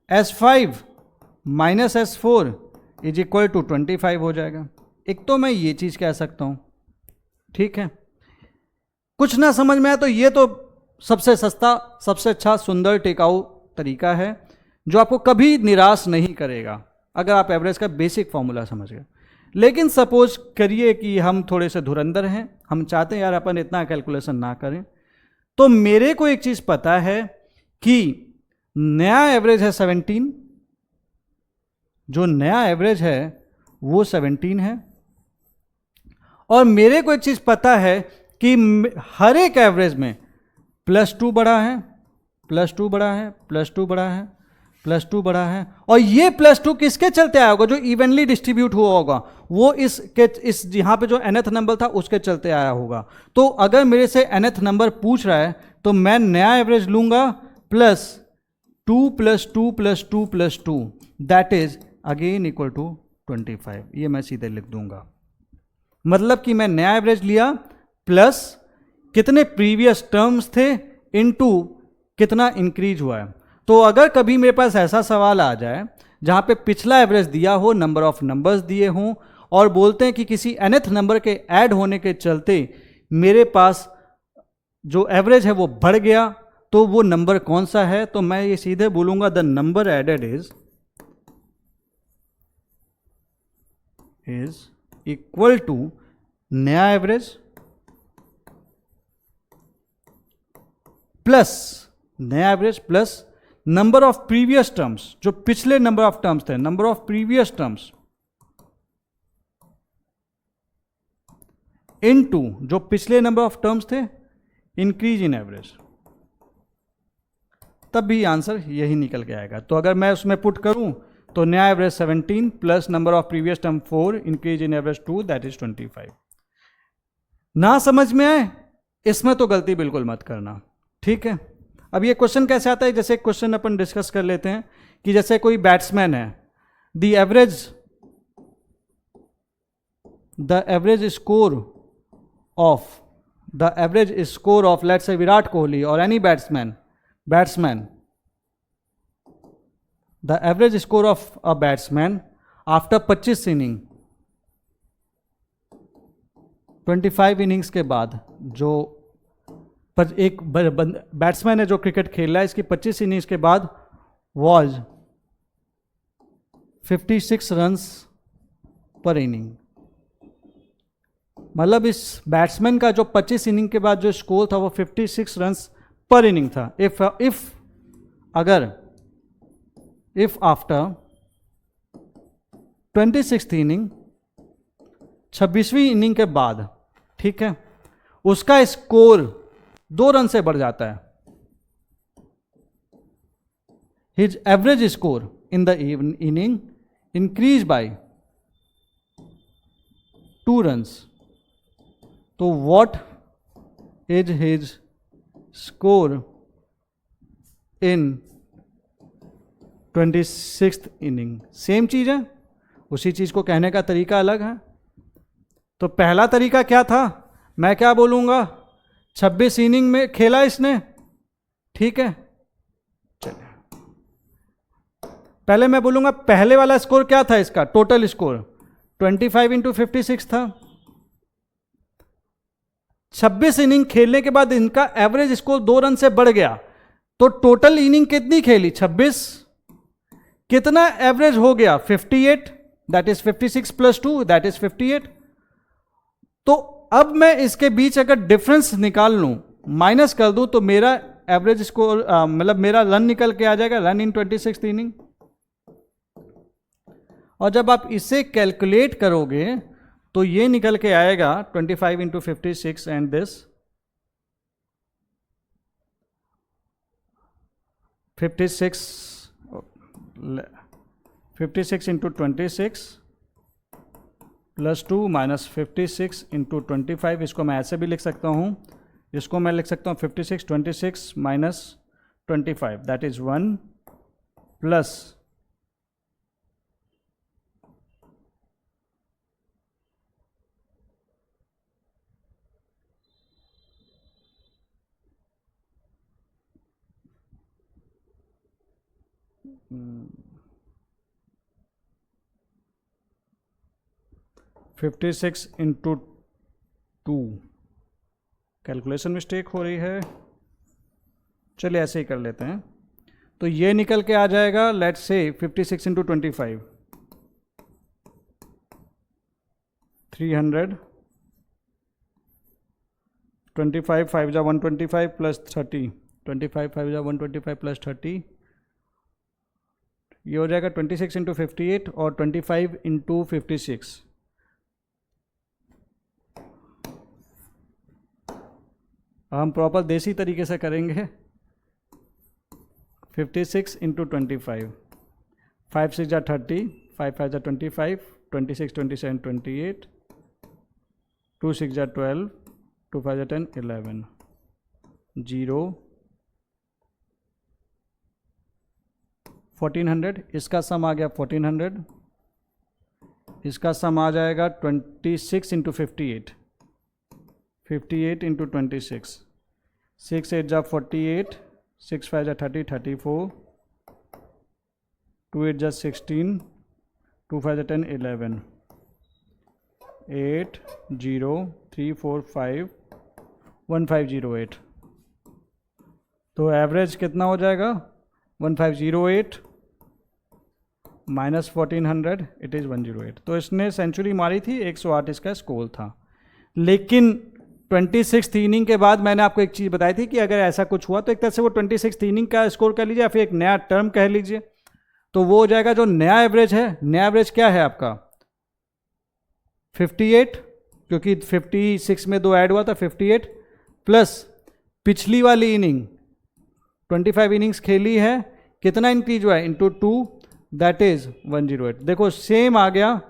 S5 minus S4 is equal to 25 हो जाएगा। एक तो मैं ये चीज कह सकता हूं, ठीक है। कुछ ना समझ में आया तो ये तो सबसे सस्ता, सबसे अच्छा, सुंदर, टिकाऊ तरीका है जो आपको कभी निराश नहीं करेगा अगर आप एवरेज का बेसिक फॉर्मूला समझ गए। लेकिन सपोज करिए कि हम थोड़े से धुरंधर हैं, हम चाहते हैं यार अपन इतना कैलकुलेशन ना करें, तो मेरे को एक चीज पता है कि नया एवरेज है 17, जो नया एवरेज है वो 17 है, और मेरे को एक चीज पता है कि हर एक एवरेज में +2 बढ़ा है, +2 बढ़ा है, +2 बढ़ा है, +2 बढ़ा है, और ये +2 किसके चलते आया होगा, जो इवनली डिस्ट्रीब्यूट हुआ होगा, वो इस यहाँ पे जो nth नंबर था उसके चलते आया होगा। तो अगर मेरे से nth नंबर पूछ रहा है तो मैं नया एवरेज लूंगा +2 + 2 + 2 + 2 that is again equal to 25। ये मैं सीधे लिख दूंगा, मतलब कि मैं नया एवरेज लिया प्लस कितने प्रीवियस टर्म्स थे इनटू कितना इंक्रीज हुआ है। तो अगर कभी मेरे पास ऐसा सवाल आ जाए जहां पे पिछला एवरेज दिया हो, नंबर ऑफ नंबर्स दिए हों, और बोलते हैं कि किसी nth नंबर के ऐड होने के चलते मेरे पास जो एवरेज है वो बढ़ गया, तो वो नंबर कौन सा है, तो मैं ये सीधे बोलूंगा the number added is equal to नया एवरेज प्लस नया average plus number of previous terms, जो पिछले नंबर ऑफ टर्म्स थे, number of previous terms into जो पिछले नंबर ऑफ टर्म्स थे इंक्रीज इन एवरेज, तब भी आंसर यही निकल के आएगा। तो अगर मैं उसमें पुट करूं तो नया average 17 plus number of previous term 4 increase in average 2 that is 25। ना समझ में आए इसमें तो गलती बिल्कुल मत करना, ठीक है। अब ये क्वेश्चन कैसे आता है, जैसे क्वेश्चन अपन डिस्कस कर लेते हैं कि जैसे कोई बैट्समैन है, the average score of let's say Virat Kohli और any batsman, the average score of a batsman after 25 inning 25 innings के बाद जो एक बैट्समैन है जो क्रिकेट खेल रहा है, इसकी 25 इनिंग्स के बाद वॉज 56 रन्स पर इनिंग। मतलब इस बैट्समैन का जो 25 इनिंग के बाद जो स्कोर था वो 56 रन्स पर इनिंग था। इफ आफ्टर 26th इनिंग, 26वीं इनिंग के बाद, ठीक है, उसका स्कोर 2 रन से बढ़ जाता है। His average score in the inning increase by 2 runs. तो what is his score in 26th inning? Same चीज है, उसी चीज को कहने का तरीका अलग है। तो पहला तरीका क्या था, मैं क्या बोलूंगा, 26 इनिंग में खेला इसने, ठीक है। चलिए पहले मैं बोलूंगा पहले वाला स्कोर क्या था, इसका टोटल स्कोर 25 इंटू 56 था। 26 इनिंग खेलने के बाद इनका एवरेज स्कोर 2 रन से बढ़ गया, तो टोटल इनिंग कितनी खेली 26, कितना एवरेज हो गया 58, that is 56 plus 2 that is 58। तो अब मैं इसके बीच अगर डिफरेंस निकाल लूं, माइनस कर दूं, तो मेरा एवरेज स्कोर मतलब मेरा रन निकल के आ जाएगा, रन इन 26th इनिंग। और जब आप इसे कैलकुलेट करोगे तो ये निकल के आएगा 25 into 56 and this 56 into 26 plus 2 minus 56 into 25। इसको मैं ऐसे भी लिख सकता हूँ, इसको मैं लिख सकता हूँ 26 minus 25 that is 1 plus 56 into 2। Calculation mistake हो रही है, चलिए ऐसे ही कर लेते हैं। तो ये निकल के आ जाएगा, लेट्स से 56 इंटू 25 300, 25 5 जा 125 प्लस 30, 25 5 जा 125 प्लस 30, ये हो जाएगा 26 इंटू 58 और 25 इंटू 56। हम प्रॉपर देसी तरीके से करेंगे। 56 इंटू 25, 5 6 जा 30, 5 5 जा 25, 26 27 28, 2 6 जा 12, 2 5 जा 10 11, 0 1400। इसका सम आ गया 1400, इसका सम आ जाएगा 26 इंटू 58, 58 इंटू 26, 6 8 जा 48, 6 5 जा 30 34, 2 8 जा 16, 2 5 जा 10 11, 8 0 3 4 5 1508। तो एवरेज कितना हो जाएगा 1508 माइनस 1400 इट इज़ 108। तो इसने सेंचुरी मारी थी, 108 इसका स्कोर था। लेकिन 26th इनिंग के बाद मैंने आपको एक चीज़ बताई थी कि अगर ऐसा कुछ हुआ तो एक तरह से वो 26th इनिंग का स्कोर कह लीजिए या फिर एक नया टर्म कह लीजिए, तो वो हो जाएगा जो नया एवरेज है। नया एवरेज क्या है आपका 58, क्योंकि 56 में 2 ऐड हुआ था 58, प्लस पिछली वाली इनिंग 25 इनिंग्स खेली है, कितना इंक्रीज हुआ है इंटू 2 दैट इज 108। देखो सेम आ गया,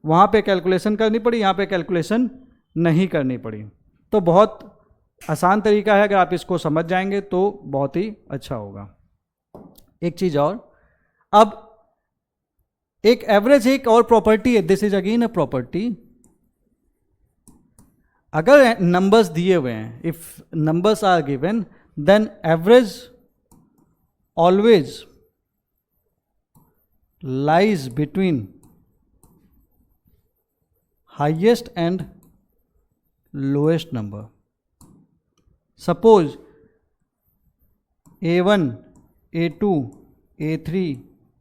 वहाँ पे कैलकुलेशन करनी पड़ी, यहाँ पे कैलकुलेशन नहीं करनी पड़ी। तो बहुत आसान तरीका है, अगर आप इसको समझ जाएंगे तो बहुत ही अच्छा होगा। एक चीज़ और, अब एक एवरेज एक और प्रॉपर्टी है, this is again a property. अगर नंबर्स दिए हुए हैं, if numbers are given, then average always lies between highest and lowest number. Suppose A1, A2, A3,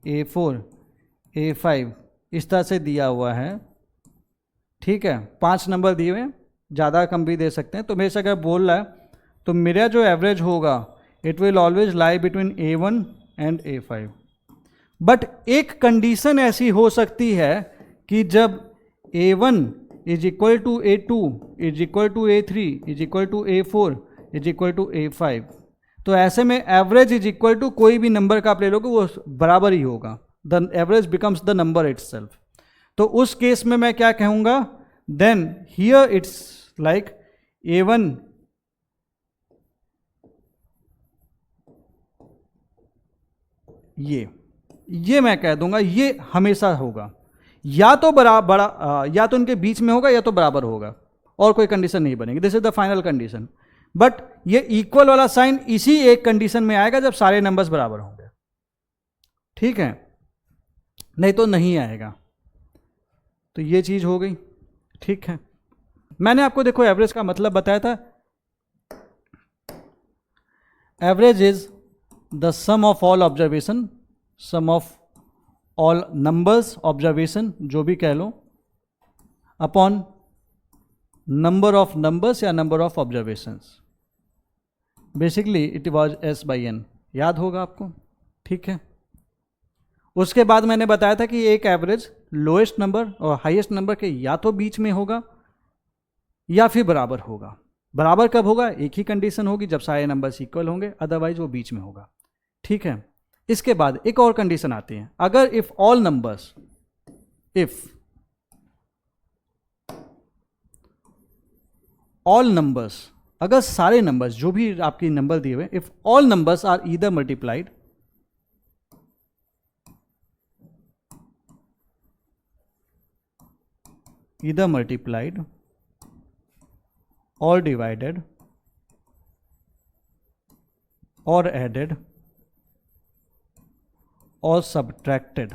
A4, A5 इस तरह से दिया हुआ है. ठीक है, 5 नंबर दिए हुए हैं, ज़्यादा कम भी दे सकते हैं. तो मेरे से अगर बोल रहा है तो मेरा जो एवरेज होगा it will always lie between A1 and A5. But एक कंडीशन ऐसी हो सकती है कि जब A1 is equal to A2 is equal to A3 is equal to A4 is equal to A5, तो ऐसे में एवरेज इज इक्वल टू कोई भी नंबर का आप ले लोगे वो बराबर ही होगा. The average becomes the number itself. तो उस केस में मैं क्या कहूंगा, then here it's like A1 ये मैं कह दूंगा ये हमेशा होगा, या तो या तो इनके बीच में होगा या तो बराबर होगा, और कोई कंडीशन नहीं बनेगी. This is the final condition. But ये इक्वल वाला साइन इसी एक कंडीशन में आएगा जब सारे नंबर्स बराबर होंगे. ठीक है, नहीं तो नहीं आएगा. तो ये चीज हो गई. ठीक है, मैंने आपको देखो एवरेज का मतलब बताया था. Average is the sum of all observation, sum of all numbers observation जो भी कह लो, अपॉन नंबर ऑफ नंबर्स या number of observations. Basically it was S/N, याद होगा आपको. ठीक है, उसके बाद मैंने बताया था कि एक एवरेज लोएस्ट नंबर और हाईएस्ट नंबर के या तो बीच में होगा या फिर बराबर होगा. बराबर कब होगा, एक ही कंडीशन होगी जब सारे नंबर्स इक्वल होंगे, अदरवाइज वो बीच में होगा. ठीक है, इसके बाद एक और कंडीशन आती है. अगर if all numbers, if all numbers, अगर सारे नंबर्स जो भी आपकी नंबर दिए हुए, if all numbers are either multiplied or divided or added or subtracted,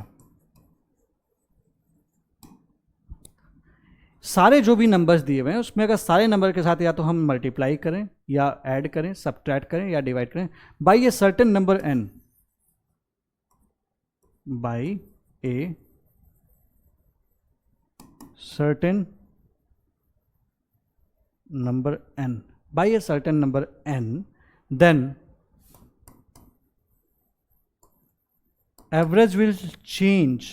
सारे जो भी नंबर्स दिए हुए हैं उसमें अगर सारे नंबर के साथ या तो हम मल्टीप्लाई करें या ऐड करें, सब्ट्रैक्ट करें या डिवाइड करें by a certain number n, by a certain number n, by a certain number n, then average will change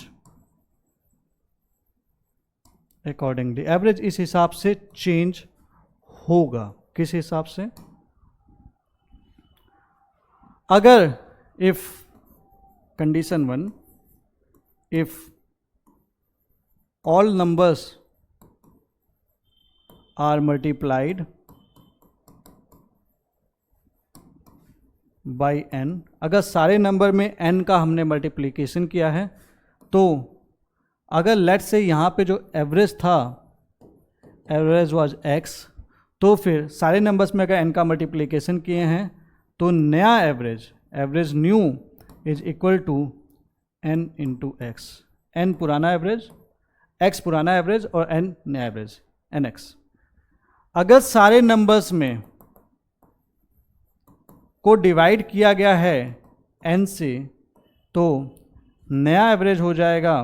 accordingly. average इस हिसाब से चेंज होगा. किस हिसाब से, अगर if condition 1, if all numbers are multiplied by n, अगर सारे नंबर में n का हमने मल्टीप्लिकेशन किया है, तो अगर लेट से यहाँ पे जो एवरेज था, एवरेज वाज x, तो फिर सारे नंबर्स में अगर n का मल्टीप्लिकेशन किए हैं तो नया average, average new is equal to n into x. n पुराना एवरेज, x पुराना एवरेज और n नया एवरेज, nx. अगर सारे नंबर्स में को डिवाइड किया गया है n से, तो नया एवरेज हो जाएगा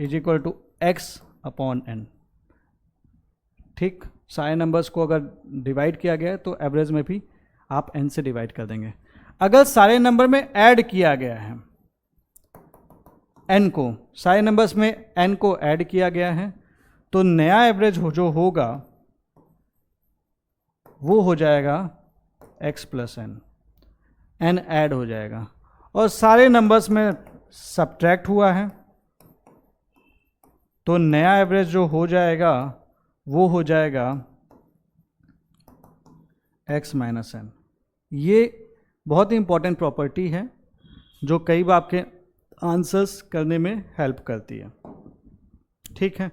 is equal to x upon n. ठीक, सारे नंबर्स को अगर डिवाइड किया गया है तो एवरेज में भी आप n से डिवाइड कर देंगे. अगर सारे नंबर में ऐड किया गया है n को, सारे नंबर्स में n को ऐड किया गया है, तो नया एवरेज जो होगा वो हो जाएगा x plus n, n add हो जाएगा. और सारे नंबर्स में सब्ट्रैक्ट हुआ है तो नया एवरेज जो हो जाएगा वो हो जाएगा x माइनस n. ये बहुत ही इंपॉर्टेंट प्रॉपर्टी है जो कई बार आपके आंसर्स करने में हेल्प करती है. ठीक है,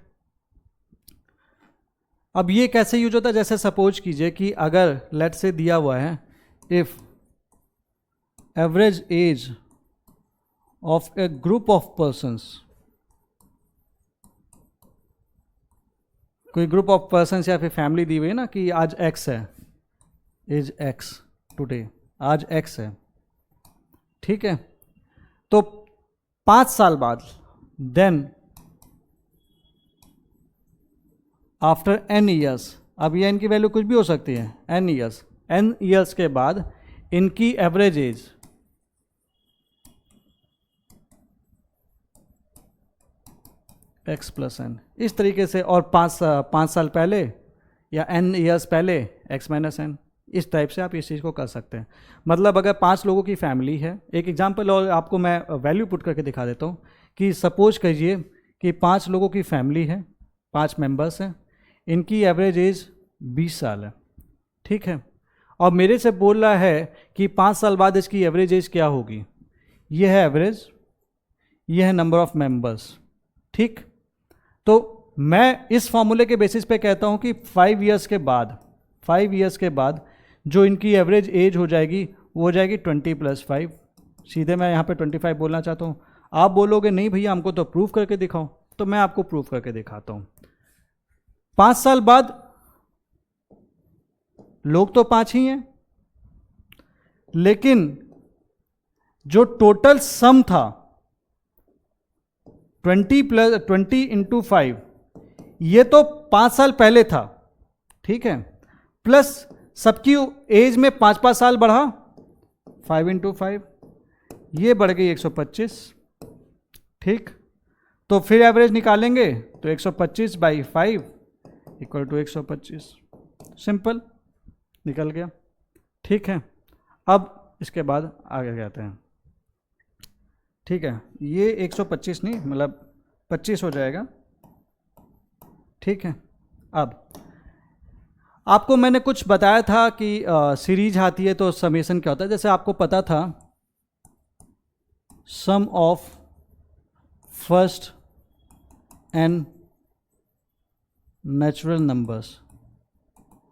अब ये कैसे यूज होता है, जैसे सपोज कीजिए कि अगर लेट से दिया हुआ है if average age of A group of persons कोई ग्रुप ऑफ पर्सन या फिर फैमिली दी हुई है ना कि आज एक्स है, इज एक्स टुडे, आज एक्स है, ठीक है। तो 5 साल बाद, देन आफ्टर n ईयर्स, अब ये n की वैल्यू कुछ भी हो सकती है, n ईयर्स के बाद इनकी average age x plus N, इस तरीके से, और 5 साल पहले या n ईयर्स पहले x माइनस एन, इस टाइप से आप इस चीज़ को कर सकते हैं। मतलब अगर 5 लोगों की फैमिली है, एक एग्जांपल और आपको मैं वैल्यू पुट करके दिखा देता हूँ कि सपोज कीजिए कि 5 लोगों की फैमिली है, 5 मेंबर्स हैं, इनकी एवरेज एज 20 साल है, ठीक है। और मेरे से बोल रहा है कि 5 साल बाद इसकी एवरेज एज क्या होगी, ये है एवरेज, ये है नंबर ऑफ मेंबर्स, ठीक। तो मैं इस फॉर्मूले के बेसिस पे कहता हूँ कि 5 इयर्स के बाद जो इनकी एवरेज एज हो जाएगी वो हो जाएगी 20 + 5। सीधे मैं यहाँ पे 25 बोलना चाहता हूँ। आप बोलोगे नहीं भैया हमको तो प्रूफ करके दिखाओ, तो मैं आपको प्रूफ करके दिखाता हूँ। 5 साल बाद लोग तो 5 ही हैं, लेकिन जो टोटल सम था 20 × 5, ये तो 5 साल पहले था, ठीक है, प्लस सबकी एज में 5-5 साल बढ़ा, 5 × 5, ये बढ़ गई 125, ठीक। तो फिर एवरेज निकालेंगे तो 125/5 = 125, सिंपल निकल गया, ठीक है। अब इसके बाद आगे जाते हैं, ठीक है। ये 125 नहीं, मतलब 25 हो जाएगा, ठीक है। अब आपको मैंने कुछ बताया था कि सीरीज आती है तो समेशन क्या होता है। जैसे आपको पता था sum of first n natural numbers,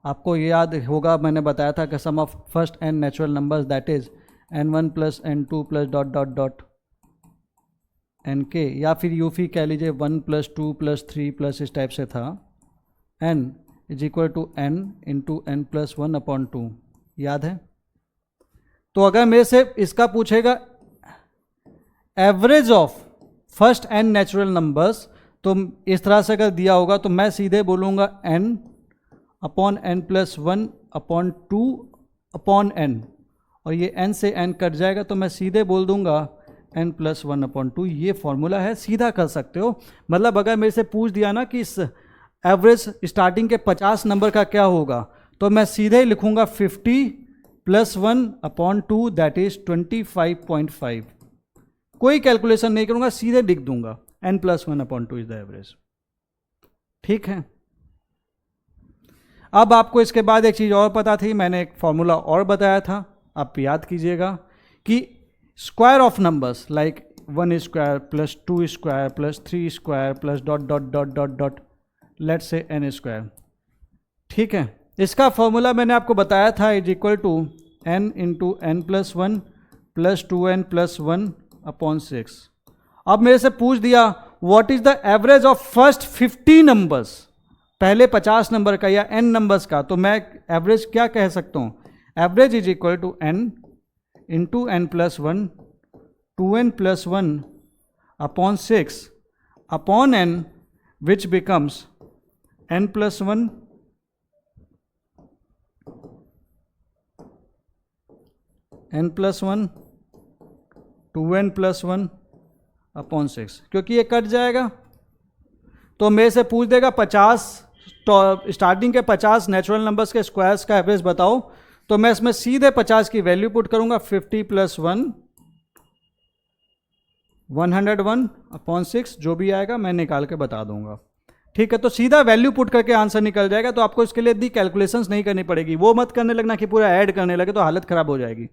आपको ये याद होगा मैंने बताया था कि sum of first n natural numbers that is n1 + n2 + ... nk, या फिर यूफी कह लीजिए 1 + 2 + 3 + इस टाइप से था, n = n × n + 1/2, याद है। तो अगर मेरे से इसका पूछेगा average of first n natural numbers, तो इस तरह से अगर दिया होगा तो मैं सीधे बोलूँगा n/n + 1/2/n, और ये n से n कट जाएगा तो मैं सीधे बोल दूंगा n + 1/2। ये फॉर्मूला है, सीधा कर सकते हो। मतलब अगर मेरे से पूछ दिया ना कि इस एवरेज स्टार्टिंग के 50 नंबर का क्या होगा, तो मैं सीधे लिखूंगा 50 + 1/2 दैट इज 25.5। कोई कैलकुलेशन नहीं करूंगा, सीधे लिख दूंगा n + 1/2 इज द एवरेज, ठीक है। अब आपको इसके बाद एक चीज़ और पता थी, मैंने एक फॉर्मूला और बताया था, आप याद कीजिएगा कि square of numbers like 1² + 2² + 3² + ... let's say n², ठीक है। इसका फॉर्मूला मैंने आपको बताया था is equal to n × n + 1 + 2n + 1/6। अब मेरे से पूछ दिया what is the average of first 50 numbers, पहले 50 नंबर का या n नंबर्स का, तो मैं एवरेज क्या कह सकता हूँ, average is equal to n × n + 1 2n + 1/6 upon n which becomes n + 1 n + 1 2n + 1/6, क्योंकि ये कट जाएगा तो मेरे से पूछ देगा 50 तो स्टार्टिंग के 50 नेचुरल नंबर्स के स्क्वायर्स का एवरेज बताओ, तो मैं इसमें सीधे 50 की वैल्यू पुट करूंगा, 50 + 1 101/6, जो भी आएगा मैं निकाल के बता दूंगा, ठीक है। तो सीधा वैल्यू पुट करके आंसर निकल जाएगा, तो आपको इसके लिए इतनी कैलकुलेशंस नहीं करनी पड़ेगी। वो मत करने लगना कि पूरा ऐड करने लगे तो हालत खराब हो जाएगी।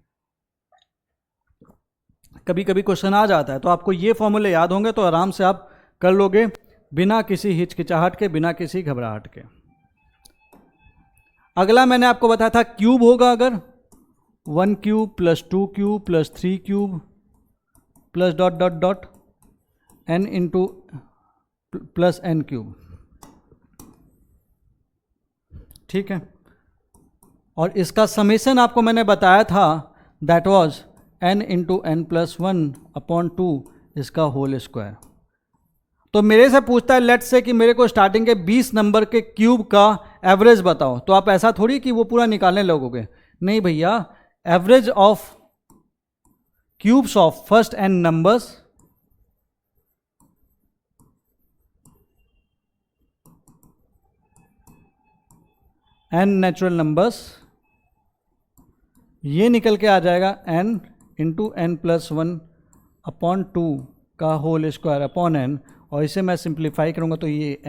कभी कभी क्वेश्चन आ जाता है, तो आपको ये फॉर्मूले याद होंगे तो आराम से आप कर लोगे बिना किसी हिचकिचाहट के, बिना किसी घबराहट के। अगला मैंने आपको बताया था क्यूब होगा, अगर 1³ + 2³ + 3³ + ... n + n³। ठीक है। और इसका समेशन आपको मैंने बताया था, that was n into N plus one upon two इसका होल स्क्वायर। तो मेरे से पूछता है लेट्स से कि मेरे को स्टार्टिंग के 20 नंबर के क्यूब का एवरेज बताओ, तो आप ऐसा थोड़ी कि वो पूरा निकालने लगोगे, नहीं भैया, average of cubes of first n numbers n natural numbers, ये निकल के आ जाएगा n into N plus one upon two का होल स्क्वायर अपॉन n, और इसे मैं सिंप्लीफाई करूंगा तो ये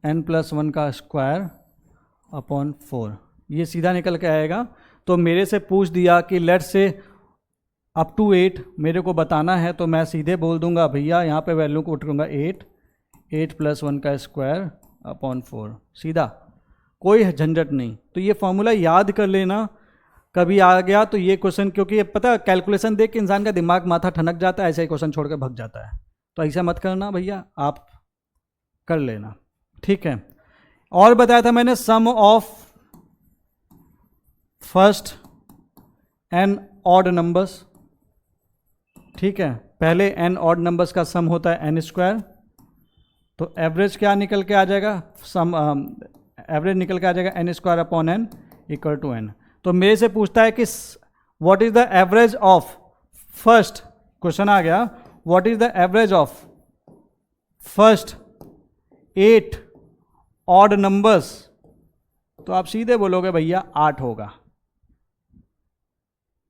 n प्लस वन का स्क्वायर अपॉन 4, ये सीधा निकल के आएगा। तो मेरे से पूछ दिया कि लेट से अप टू 8 मेरे को बताना है, तो मैं सीधे बोल दूंगा भैया यहाँ पे वैल्यू को उठ करूँगा 8 प्लस वन का स्क्वायर अपॉन 4, सीधा, कोई झंझट नहीं। तो ये फॉर्मूला याद कर लेना, कभी आ गया तो ये क्वेश्चन, क्योंकि पता है कैलकुलेशन देख के इंसान का दिमाग माथा ठनक जाता है, ऐसे ही क्वेश्चन छोड़ के भग जाता है, तो ऐसा मत करना भैया, आप कर लेना, ठीक है। और बताया था मैंने sum of first n odd numbers, ठीक है, पहले n ऑड नंबर्स का सम होता है n स्क्वायर, तो एवरेज क्या निकल के आ जाएगा, सम एवरेज निकल के आ जाएगा n square upon n equal to n। तो मेरे से पूछता है कि what is the average of first, question आ गया, what is the average of first 8 odd numbers, तो आप सीधे बोलोगे भैया 8 होगा,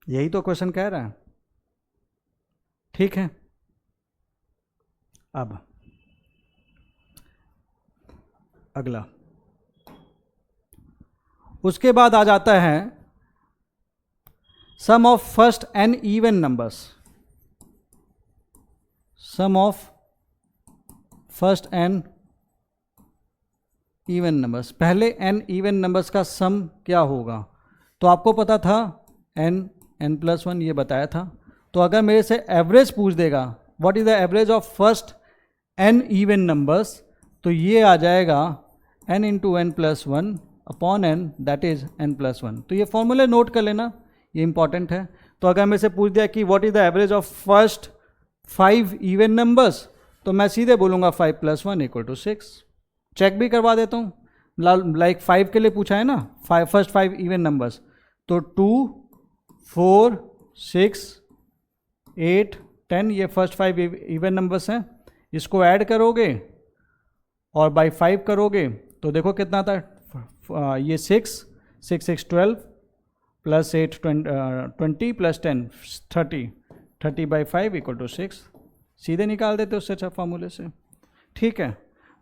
यही तो क्वेश्चन कह रहा है, ठीक है। अब अगला, उसके बाद आ जाता है sum of first n even numbers, sum of first n even numbers, पहले n इवन नंबर्स का सम क्या होगा, तो आपको पता था n प्लस वन, ये बताया था। तो अगर मेरे से एवरेज पूछ देगा what is the average of first n even numbers, तो ये आ जाएगा n into N plus one upon n, that is n plus one. तो ये फॉर्मूले नोट कर लेना, ये इंपॉर्टेंट है। तो अगर मेरे से पूछ दिया कि what is the average of first 5 even numbers, तो मैं सीधे बोलूँगा 5 plus one equal to 6, check भी करवा देता हूँ, लाइक 5 के लिए पूछा है ना, फर्स्ट 5 इवन नंबर्स, तो 2 4 6 8 10 ये फर्स्ट 5 इवन नंबर्स हैं, इसको ऐड करोगे और बाई 5 करोगे तो देखो कितना था, ये 6 12 plus 8 20 plus 10 30 by 5 equal to 6, सीधे निकाल देते उससे अच्छा फॉर्मूले से, ठीक है।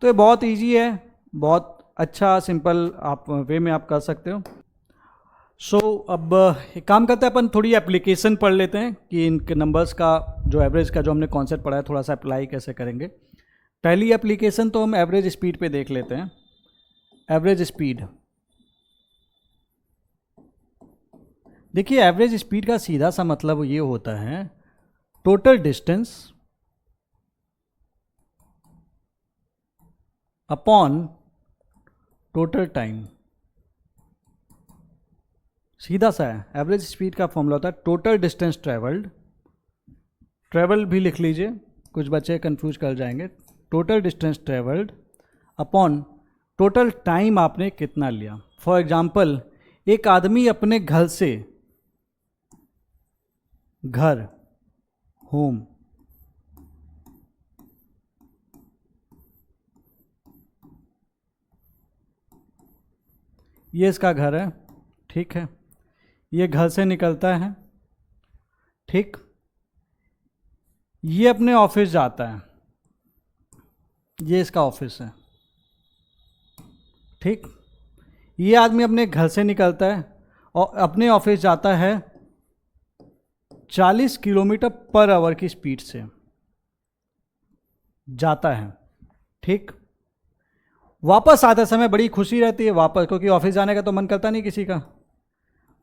तो ये बहुत इजी है, बहुत अच्छा सिंपल आप वे में आप कर सकते हो। सो अब एक काम करते हैं, अपन थोड़ी एप्लीकेशन पढ़ लेते हैं कि इन नंबर्स का जो एवरेज का जो हमने कॉन्सेप्ट पढ़ा है थोड़ा सा अप्लाई कैसे करेंगे। पहली एप्लीकेशन तो हम एवरेज स्पीड पे देख लेते हैं। एवरेज स्पीड, देखिए एवरेज स्पीड का सीधा सा मतलब ये होता है total distance upon total time, सीधा सा है। एवरेज स्पीड का फॉर्मूला होता है टोटल डिस्टेंस ट्रेवल्ड, ट्रेवल भी लिख लीजिए, कुछ बच्चे कंफ्यूज कर जाएंगे, total distance travelled upon total time आपने कितना लिया। फॉर एग्जाम्पल, एक आदमी अपने घर से, घर होम, ये इसका घर है, ठीक है, ये घर से निकलता है, ठीक, ये अपने ऑफिस जाता है, ये इसका ऑफिस है, ठीक, ये आदमी अपने घर से निकलता है और अपने ऑफिस जाता है 40 किलोमीटर पर आवर की स्पीड से जाता है, ठीक। वापस आते समय बड़ी खुशी रहती है वापस, क्योंकि ऑफिस जाने का तो मन करता नहीं किसी का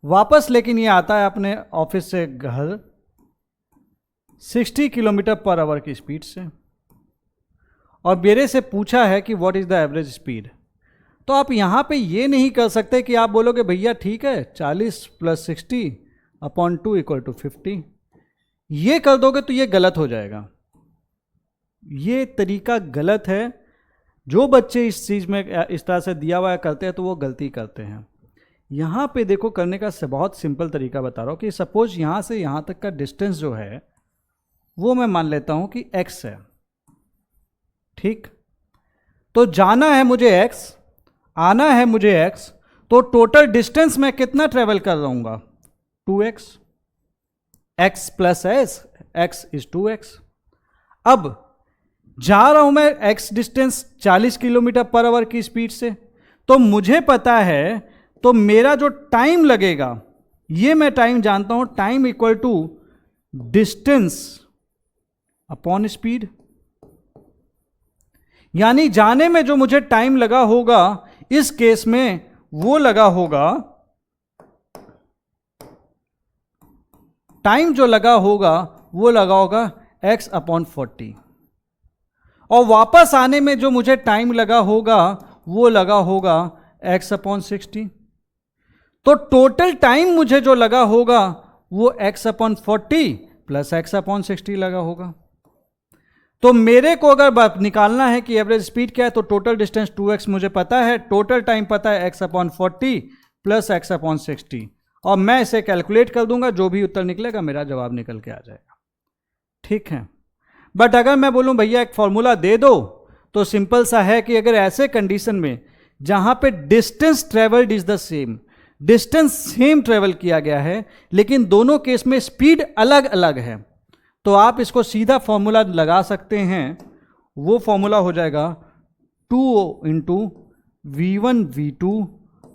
वापस, लेकिन ये आता है अपने ऑफिस से घर 60 किलोमीटर पर आवर की स्पीड से, और मेरे से पूछा है कि what is the average speed. तो आप यहाँ पे ये नहीं कर सकते कि आप बोलोगे भैया ठीक है 40 + 60 अपॉन 2 = 50, ये कर दोगे तो ये गलत हो जाएगा। ये तरीका गलत है। जो बच्चे इस चीज़ में इस तरह से दिया हुआ करते हैं तो वो गलती करते हैं। यहाँ पे देखो करने का बहुत सिंपल तरीका बता रहा हूँ कि सपोज यहाँ से यहाँ तक का डिस्टेंस जो है वो मैं मान लेता हूँ कि x है, ठीक। तो जाना है मुझे x, आना है मुझे x, तो टोटल डिस्टेंस मैं कितना ट्रेवल कर रहूँगा 2x, x + s, x = 2x। अब जा रहा हूं मैं x डिस्टेंस 40 km/h की स्पीड से, तो मुझे पता है तो मेरा जो टाइम लगेगा ये मैं टाइम जानता हूं, टाइम = डिस्टेंस अपॉन स्पीड। यानी जाने में जो मुझे टाइम लगा होगा इस केस में वो लगा होगा, टाइम जो लगा होगा वो लगा होगा x/40, और वापस आने में जो मुझे टाइम लगा होगा वो लगा होगा x/60। तो टोटल टाइम मुझे जो लगा होगा वो x/40 + x/60 लगा होगा। तो मेरे को अगर निकालना है कि एवरेज स्पीड क्या है, तो टोटल डिस्टेंस 2x मुझे पता है, टोटल टाइम पता है x/40 + x/60, और मैं इसे कैलकुलेट कर दूंगा, जो भी उत्तर निकलेगा मेरा जवाब निकल के आ जाएगा, ठीक है। बट अगर मैं बोलूं भैया एक फॉर्मूला दे दो, तो सिंपल सा है कि अगर ऐसे कंडीशन में जहां पे distance travelled is the same, distance same travel किया गया है लेकिन दोनों केस में स्पीड अलग अलग है, तो आप इसको सीधा फॉर्मूला लगा सकते हैं। वो फॉर्मूला हो जाएगा 2 × v1 v2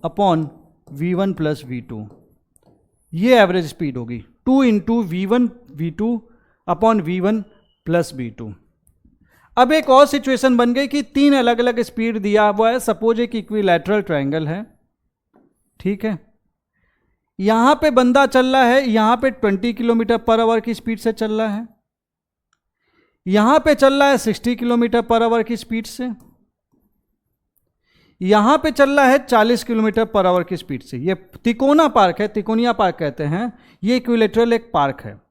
upon v1 + v2। ये एवरेज स्पीड होगी 2 × v1 v2 upon v1 + v2। अब एक और सिचुएशन बन गई कि 3 अलग अलग स्पीड दिया हुआ है। सपोज एक इक्विलैटरल ट्रायंगल है, ठीक है। यहां पे बंदा चल रहा है, यहां पे 20 km/h की स्पीड से चल रहा है, यहां पे चल रहा है 60 km/h की स्पीड से, यहां पे चल रहा है 40 km/h की स्पीड से। ये तिकोना पार्क है, तिकोनिया पार्क कहते हैं, ये इक्विलैटरल एक पार्क है।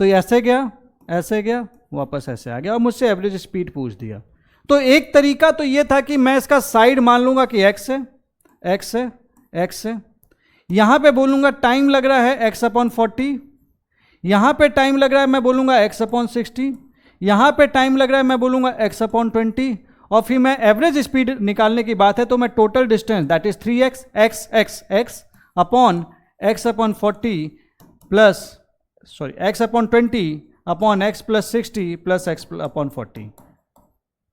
तो ऐसे गया, ऐसे गया, वापस ऐसे आ गया, और मुझसे एवरेज स्पीड पूछ दिया। तो एक तरीका तो ये था कि मैं इसका साइड मान लूंगा कि x है, x है, x है। यहां पे बोलूंगा टाइम लग रहा है x/40, यहां पे टाइम लग रहा है मैं बोलूंगा x/60, यहां पे टाइम लग रहा है मैं बोलूंगा x/20, और फिर मैं एवरेज स्पीड निकालने की बात है तो मैं total distance that is 3x x upon x/40 plus x/20 upon x + 60 + x/40,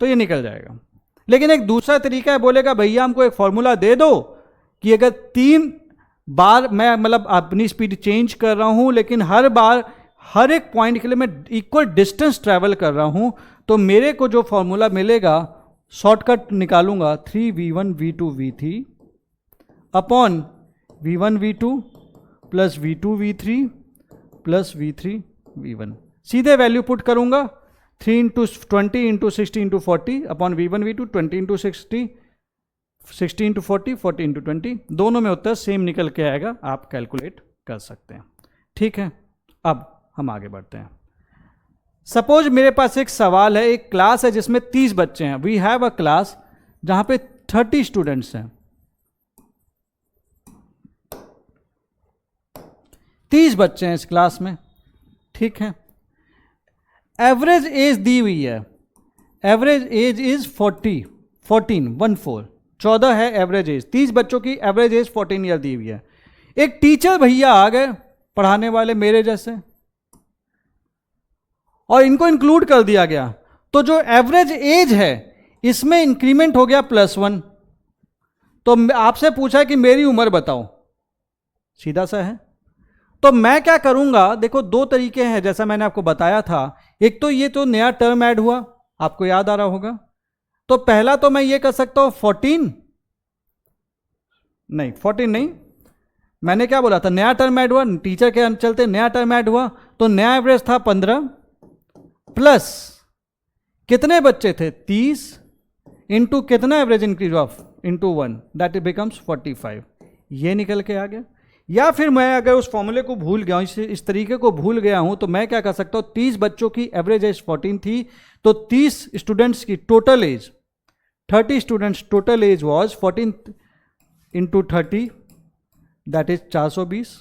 तो ये निकल जाएगा। लेकिन एक दूसरा तरीका है, बोलेगा भैया हमको एक फॉर्मूला दे दो कि अगर 3 बार मैं मतलब अपनी स्पीड चेंज कर रहा हूं लेकिन हर बार हर एक पॉइंट के लिए मैं इक्वल डिस्टेंस ट्रैवल कर रहा हूं, तो मेरे को जो फॉर्मूला मिलेगा शॉर्टकट निकालूंगा 3v1 v2 v3 upon v1 v2 plus v2 v3 plus v3 v1। सीधे वैल्यू पुट करूंगा 3 × 20 × 60 × 40 अपॉन v1 v2 20 × 60 60 × 40 40 × 20, दोनों में उत्तर सेम निकल के आएगा, आप कैलकुलेट कर सकते हैं, ठीक है। अब हम आगे बढ़ते हैं। सपोज मेरे पास एक सवाल है, एक क्लास है जिसमें 30 बच्चे हैं। वी हैव अ क्लास जहां पे 30 स्टूडेंट्स हैं, 30 बच्चे हैं इस क्लास में, ठीक है। एवरेज एज दी हुई है, एवरेज एज इज 14 है एवरेज एज। 30 बच्चों की एवरेज एज 14 ईयर दी हुई है। एक टीचर भैया आ गए पढ़ाने वाले मेरे जैसे, और इनको इंक्लूड कर दिया गया, तो जो एवरेज एज है इसमें इंक्रीमेंट हो गया +1। तो आपसे पूछा कि मेरी उम्र बताओ, सीधा सा है। तो मैं क्या करूंगा, देखो 2 तरीके हैं जैसा मैंने आपको बताया था। एक तो ये तो नया टर्म ऐड हुआ, आपको याद आ रहा होगा, तो पहला तो मैं ये कर सकता हूं 14 नहीं, मैंने क्या बोला था, नया टर्म ऐड हुआ, टीचर के चलते नया टर्म ऐड हुआ, तो नया एवरेज था 15 प्लस कितने बच्चे थे 30 इंटू कितना एवरेज इंक्रीज हुआ इंटू 1 दैट इट बिकम्स 45, ये निकल के आ गया। या फिर मैं अगर उस फॉर्मूले को भूल गया हूँ, इस तरीके को भूल गया हूँ, तो मैं क्या कर सकता हूँ, 30 बच्चों की एवरेज एज 14 थी, तो 30 स्टूडेंट्स की total age, 30 students total age was 14 into 30 that is 420।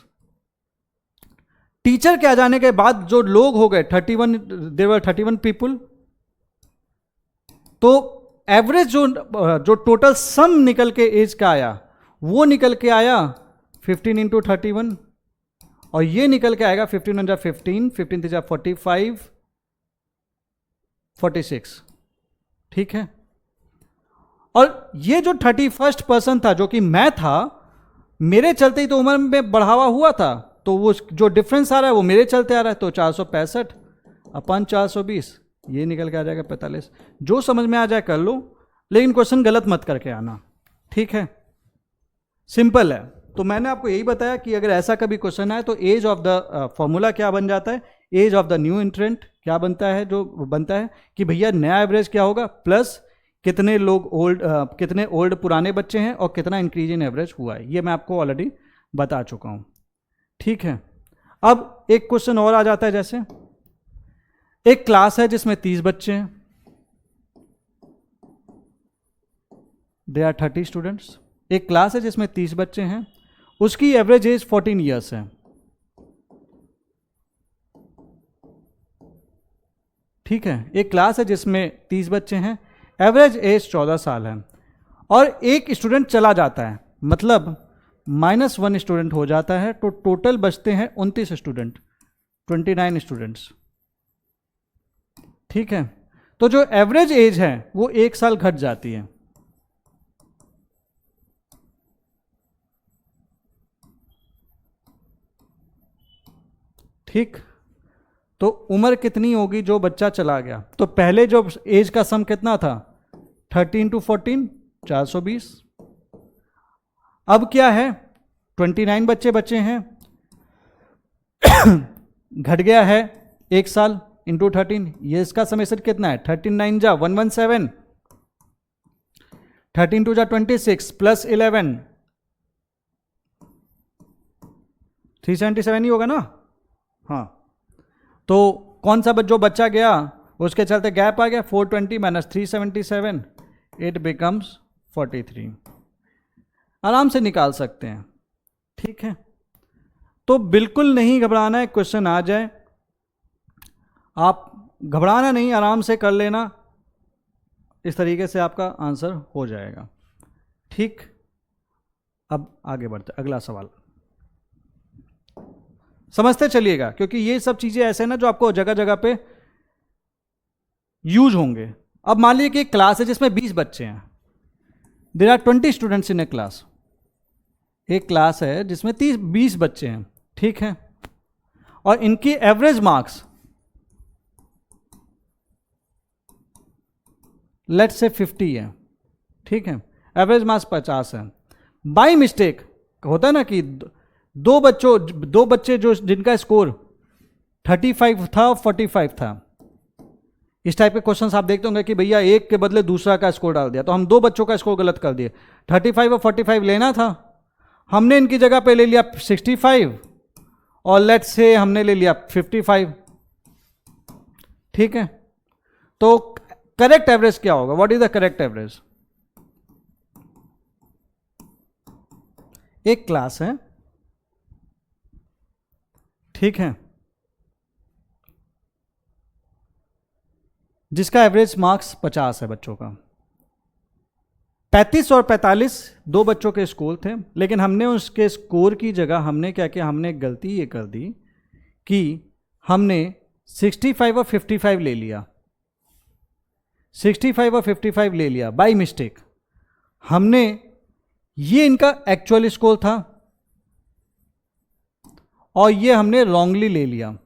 Teacher के आ जाने के बाद जो लोग हो गए 31, देयर वर 31 पीपल, तो एवरेज जो टोटल सम निकल के एज का आया वो निकल के आया 15 इंटू 31, और ये निकल के आएगा 15 जा 15, 15 जा 45, 46, ठीक है। और ये जो 31st पर्सन था जो कि मैं था, मेरे चलते ही तो उम्र में बढ़ावा हुआ था, तो वो जो डिफरेंस आ रहा है वो मेरे चलते आ रहा है, तो 465 अपन 420, ये निकल के आ जाएगा 45। जो समझ में आ जाए कर लो, लेकिन क्वेश्चन गलत मत करके आना, ठीक है, सिंपल है। तो मैंने आपको यही बताया कि अगर ऐसा कभी क्वेश्चन आए तो एज ऑफ द फॉर्मूला क्या बन जाता है, age of the new entrant क्या बनता है, जो बनता है कि भैया नया एवरेज क्या होगा, प्लस कितने लोग कितने ओल्ड पुराने बच्चे हैं और कितना इंक्रीज इन एवरेज हुआ है, ये मैं आपको ऑलरेडी बता चुका हूं, ठीक है। अब एक क्वेश्चन और आ जाता है, जैसे एक क्लास है जिसमें 30 बच्चे हैं, दे आर 30 स्टूडेंट्स। एक क्लास है जिसमें 30 बच्चे हैं, उसकी एवरेज एज 14 ईयर्स है, ठीक है। एक क्लास है जिसमें 30 बच्चे हैं, एवरेज एज 14 साल है, और एक स्टूडेंट चला जाता है, मतलब -1 स्टूडेंट हो जाता है, तो टोटल बचते हैं 29 स्टूडेंट, 29 स्टूडेंट्स, ठीक है। तो जो एवरेज एज है वो 1 साल घट जाती है, ठीक। तो उम्र कितनी होगी जो बच्चा चला गया, तो पहले जो एज का सम कितना था 13 टू 14 420, अब क्या है 29 बच्चे बचे हैं घट गया है 1 साल इंटू 13, ये इसका समेशन कितना है 13 जा 117, 13 2 जा 26 प्लस 11 377 ही होगा ना, हाँ। तो कौन सा जो बच्चा गया उसके चलते गैप आ गया, 420 माइनस 377 इट बिकम्स 43, आराम से निकाल सकते हैं, ठीक है। तो बिल्कुल नहीं घबराना है, क्वेश्चन आ जाए आप घबराना नहीं, आराम से कर लेना, इस तरीके से आपका आंसर हो जाएगा, ठीक। अब आगे बढ़ते, अगला सवाल समझते चलिएगा, क्योंकि ये सब चीजें ऐसे ना जो आपको जगह जगह पे यूज होंगे। अब मान लीजिए कि एक क्लास है जिसमें 20 बच्चे हैं, there are 20 students in a class, एक क्लास है जिसमें 20 बच्चे हैं, ठीक है, और इनकी एवरेज मार्क्स लेट्स से 50 है, ठीक है, एवरेज मार्क्स 50 है। बाय मिस्टेक होता है ना कि दो बच्चे जो जिनका स्कोर 35 था 45 था, इस टाइप के क्वेश्चंस आप देखते होंगे कि भैया एक के बदले दूसरा का स्कोर डाल दिया, तो हम 2 बच्चों का स्कोर गलत कर दिए, 35 और 45 लेना था, हमने इनकी जगह पे ले लिया 65 और लेट्स से हमने ले लिया 55, ठीक है। तो करेक्ट एवरेज क्या होगा, what is the correct average, एक क्लास है, ठीक है, जिसका एवरेज मार्क्स 50 है बच्चों का, 35 और 45 2 बच्चों के स्कोर थे, लेकिन हमने उसके स्कोर की जगह हमने क्या किया, हमने गलती ये कर दी कि हमने 65 और 55 ले लिया, 65 और 55 ले लिया बाय मिस्टेक, हमने ये इनका एक्चुअल स्कोर था और ये हमने रॉन्गली ले लिया।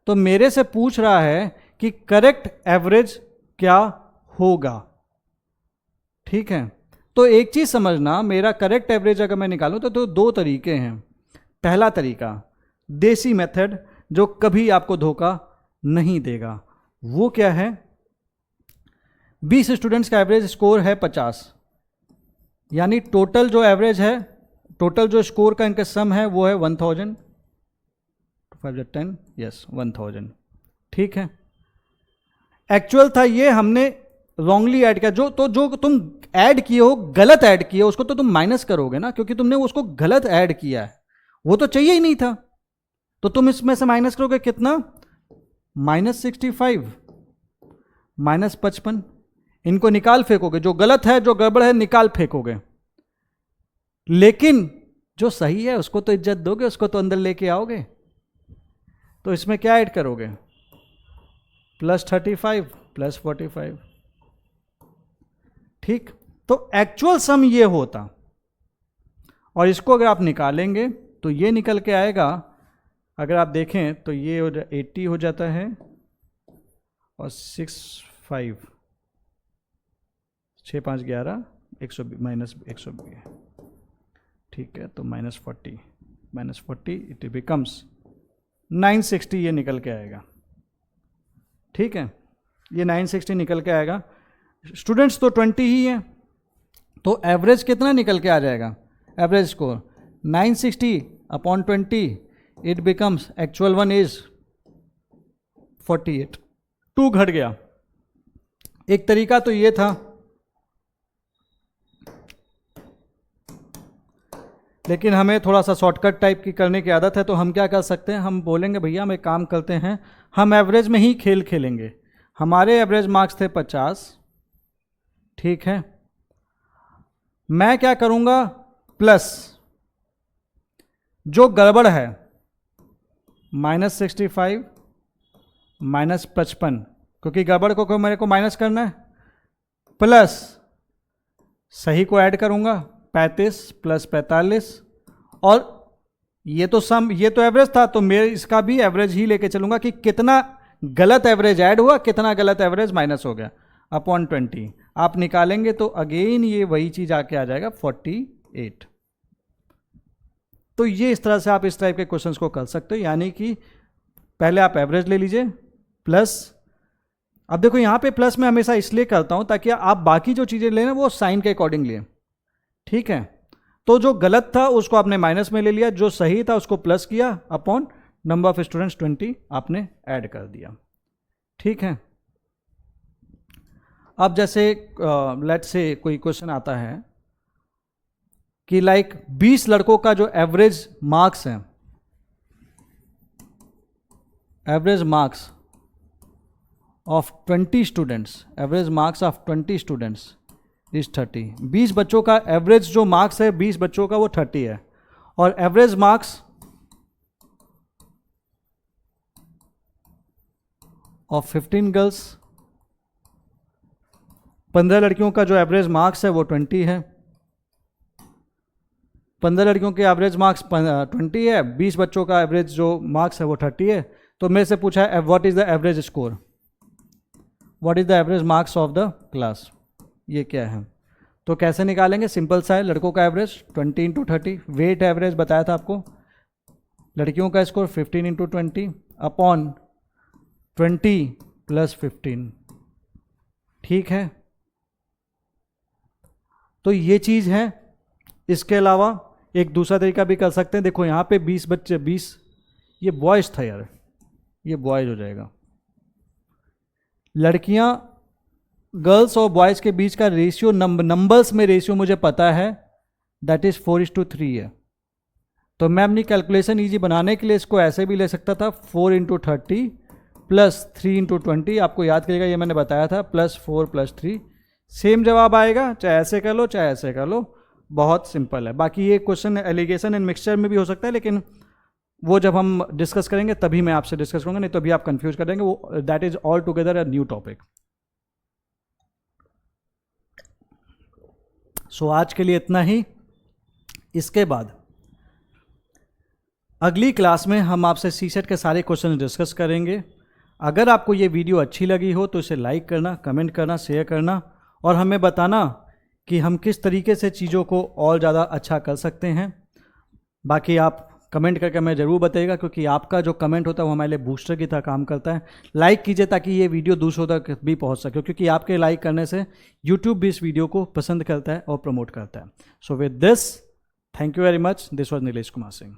तो मेरे से पूछ रहा है कि करेक्ट एवरेज क्या होगा, ठीक है। तो एक चीज समझना, मेरा करेक्ट एवरेज अगर मैं निकालूं तो 2 तरीके हैं। पहला तरीका देसी मेथड जो कभी आपको धोखा नहीं देगा, वो क्या है, 20 स्टूडेंट्स का एवरेज स्कोर है 50, यानी टोटल जो एवरेज है, टोटल जो स्कोर का इनका सम है वो है 1000, 510, यस 1000, ठीक है। एक्चुअल था ये, हमने रॉन्गली ऐड किया। जो तुम ऐड किए हो, गलत ऐड किए हो, उसको तो तुम माइनस करोगे ना, क्योंकि तुमने उसको गलत ऐड किया है, वो तो चाहिए ही नहीं था, तो तुम इसमें से माइनस करोगे कितना, -65, -55, इनको निकाल फेंकोगे, जो गलत है जो गड़बड़ है निकाल फेंकोगे, लेकिन जो सही है उसको तो इज्जत दोगे, उसको तो अंदर लेके आओगे। तो इसमें क्या ऐड करोगे, +35 +45, ठीक। तो एक्चुअल सम ये होता, और इसको अगर आप निकालेंगे तो ये निकल के आएगा, अगर आप देखें तो ये 80 हो जाता है, और 6 5 11 -120, ठीक है। तो -40 इट बिकम्स 960, ये निकल के आएगा, ठीक है। ये 960 निकल के आएगा। स्टूडेंट्स तो 20 ही है, तो एवरेज कितना निकल के आ जाएगा, average score 960/20, it becomes actual one is 48, 2 घट गया। एक तरीका तो ये था, लेकिन हमें थोड़ा सा शॉर्टकट टाइप की करने की आदत है, तो हम क्या कर सकते हैं, हम बोलेंगे भैया हम एक काम करते हैं, हम एवरेज में ही खेल खेलेंगे। हमारे एवरेज मार्क्स थे 50, ठीक है। मैं क्या करूंगा, प्लस जो गड़बड़ है -65 -55, क्योंकि गड़बड़ को मेरे को माइनस करना है, प्लस सही को ऐड करूंगा 35 + 45, और ये तो सम, ये तो एवरेज था, तो मैं इसका भी एवरेज ही लेके चलूंगा कि कितना गलत एवरेज ऐड हुआ, कितना गलत एवरेज माइनस हो गया, /20 आप निकालेंगे तो अगेन ये वही चीज आके आ जाएगा 48। तो ये इस तरह से आप इस टाइप के क्वेश्चंस को कर सकते हो, यानी कि पहले आप एवरेज ले लीजिए, प्लस, अब देखो यहां पे प्लस मैं हमेशा इसलिए करता हूं ताकि आप बाकी जो चीजें लेना वो साइन के अकॉर्डिंग लिए, ठीक है। तो जो गलत था उसको आपने माइनस में ले लिया, जो सही था उसको प्लस किया, अपॉन नंबर ऑफ स्टूडेंट्स 20 आपने ऐड कर दिया, ठीक है। अब जैसे लेट्स से कोई क्वेश्चन आता है कि लाइक 20 लड़कों का जो एवरेज मार्क्स है, average marks of 20 students, average marks of 20 students is 30। 20 बच्चों का एवरेज जो मार्क्स है 20 बच्चों का वो 30 है, और एवरेज मार्क्स ऑफ 15 गर्ल्स, 15 लड़कियों का जो एवरेज मार्क्स है वो 20 है, 15 लड़कियों के एवरेज मार्क्स 20 है, 20 बच्चों का एवरेज जो मार्क्स है वो 30 है। तो मेरे से पूछा है what is the average score, what is the average marks of the class, ये क्या है। तो कैसे निकालेंगे, सिंपल सा है, लड़कों का एवरेज 20 × 30, वेट एवरेज बताया था आपको, लड़कियों का स्कोर 15 × 20 अपॉन 20 + 15, ठीक है। तो ये चीज़ है। इसके अलावा एक दूसरा तरीका भी कर सकते हैं, देखो यहाँ पे 20 बच्चे, 20, ये बॉयज़ था यार, ये बॉयज़ हो जाएगा। लड़कियाँ, गर्ल्स और बॉयज़ के बीच का रेशियो, नंबर्स में रेशियो मुझे पता है, दैट इज़ 4:3 है। तो मैं अपनी कैलकुलेशन ईजी बनाने के लिए इसको ऐसे भी ले सकता था, 4 × 30 + 3 × 20, आपको याद करिएगा ये मैंने बताया था, +4 + 3, सेम जवाब आएगा, चाहे ऐसे कर लो चाहे ऐसे कर लो, बहुत सिंपल है। बाकी ये क्वेश्चन एलिगेशन एंड मिक्सचर में भी हो सकता है, लेकिन वो जब हम डिस्कस करेंगे तभी मैं आपसे डिस्कस करूंगा, नहीं तो अभी आप कंफ्यूज कर देंगे, वो that is all together a new topic. So आज के लिए इतना ही। इसके बाद अगली क्लास में हम आपसे सीसेट के सारे क्वेश्चन डिस्कस करेंगे। अगर आपको ये वीडियो अच्छी लगी हो तो इसे लाइक करना, कमेंट करना, शेयर करना, और हमें बताना कि हम किस तरीके से चीज़ों को और ज़्यादा अच्छा कर सकते हैं। बाकी आप कमेंट करके हमें ज़रूर बताइएगा, क्योंकि आपका जो कमेंट होता है वो हमारे लिए बूस्टर की तरह काम करता है। लाइक कीजिए ताकि ये वीडियो दूसरों तक भी पहुंच सके, क्योंकि आपके लाइक करने से यूट्यूब भी इस वीडियो को पसंद करता है और प्रमोट करता है। So with this, thank you very much. This was Nilesh Kumar Singh.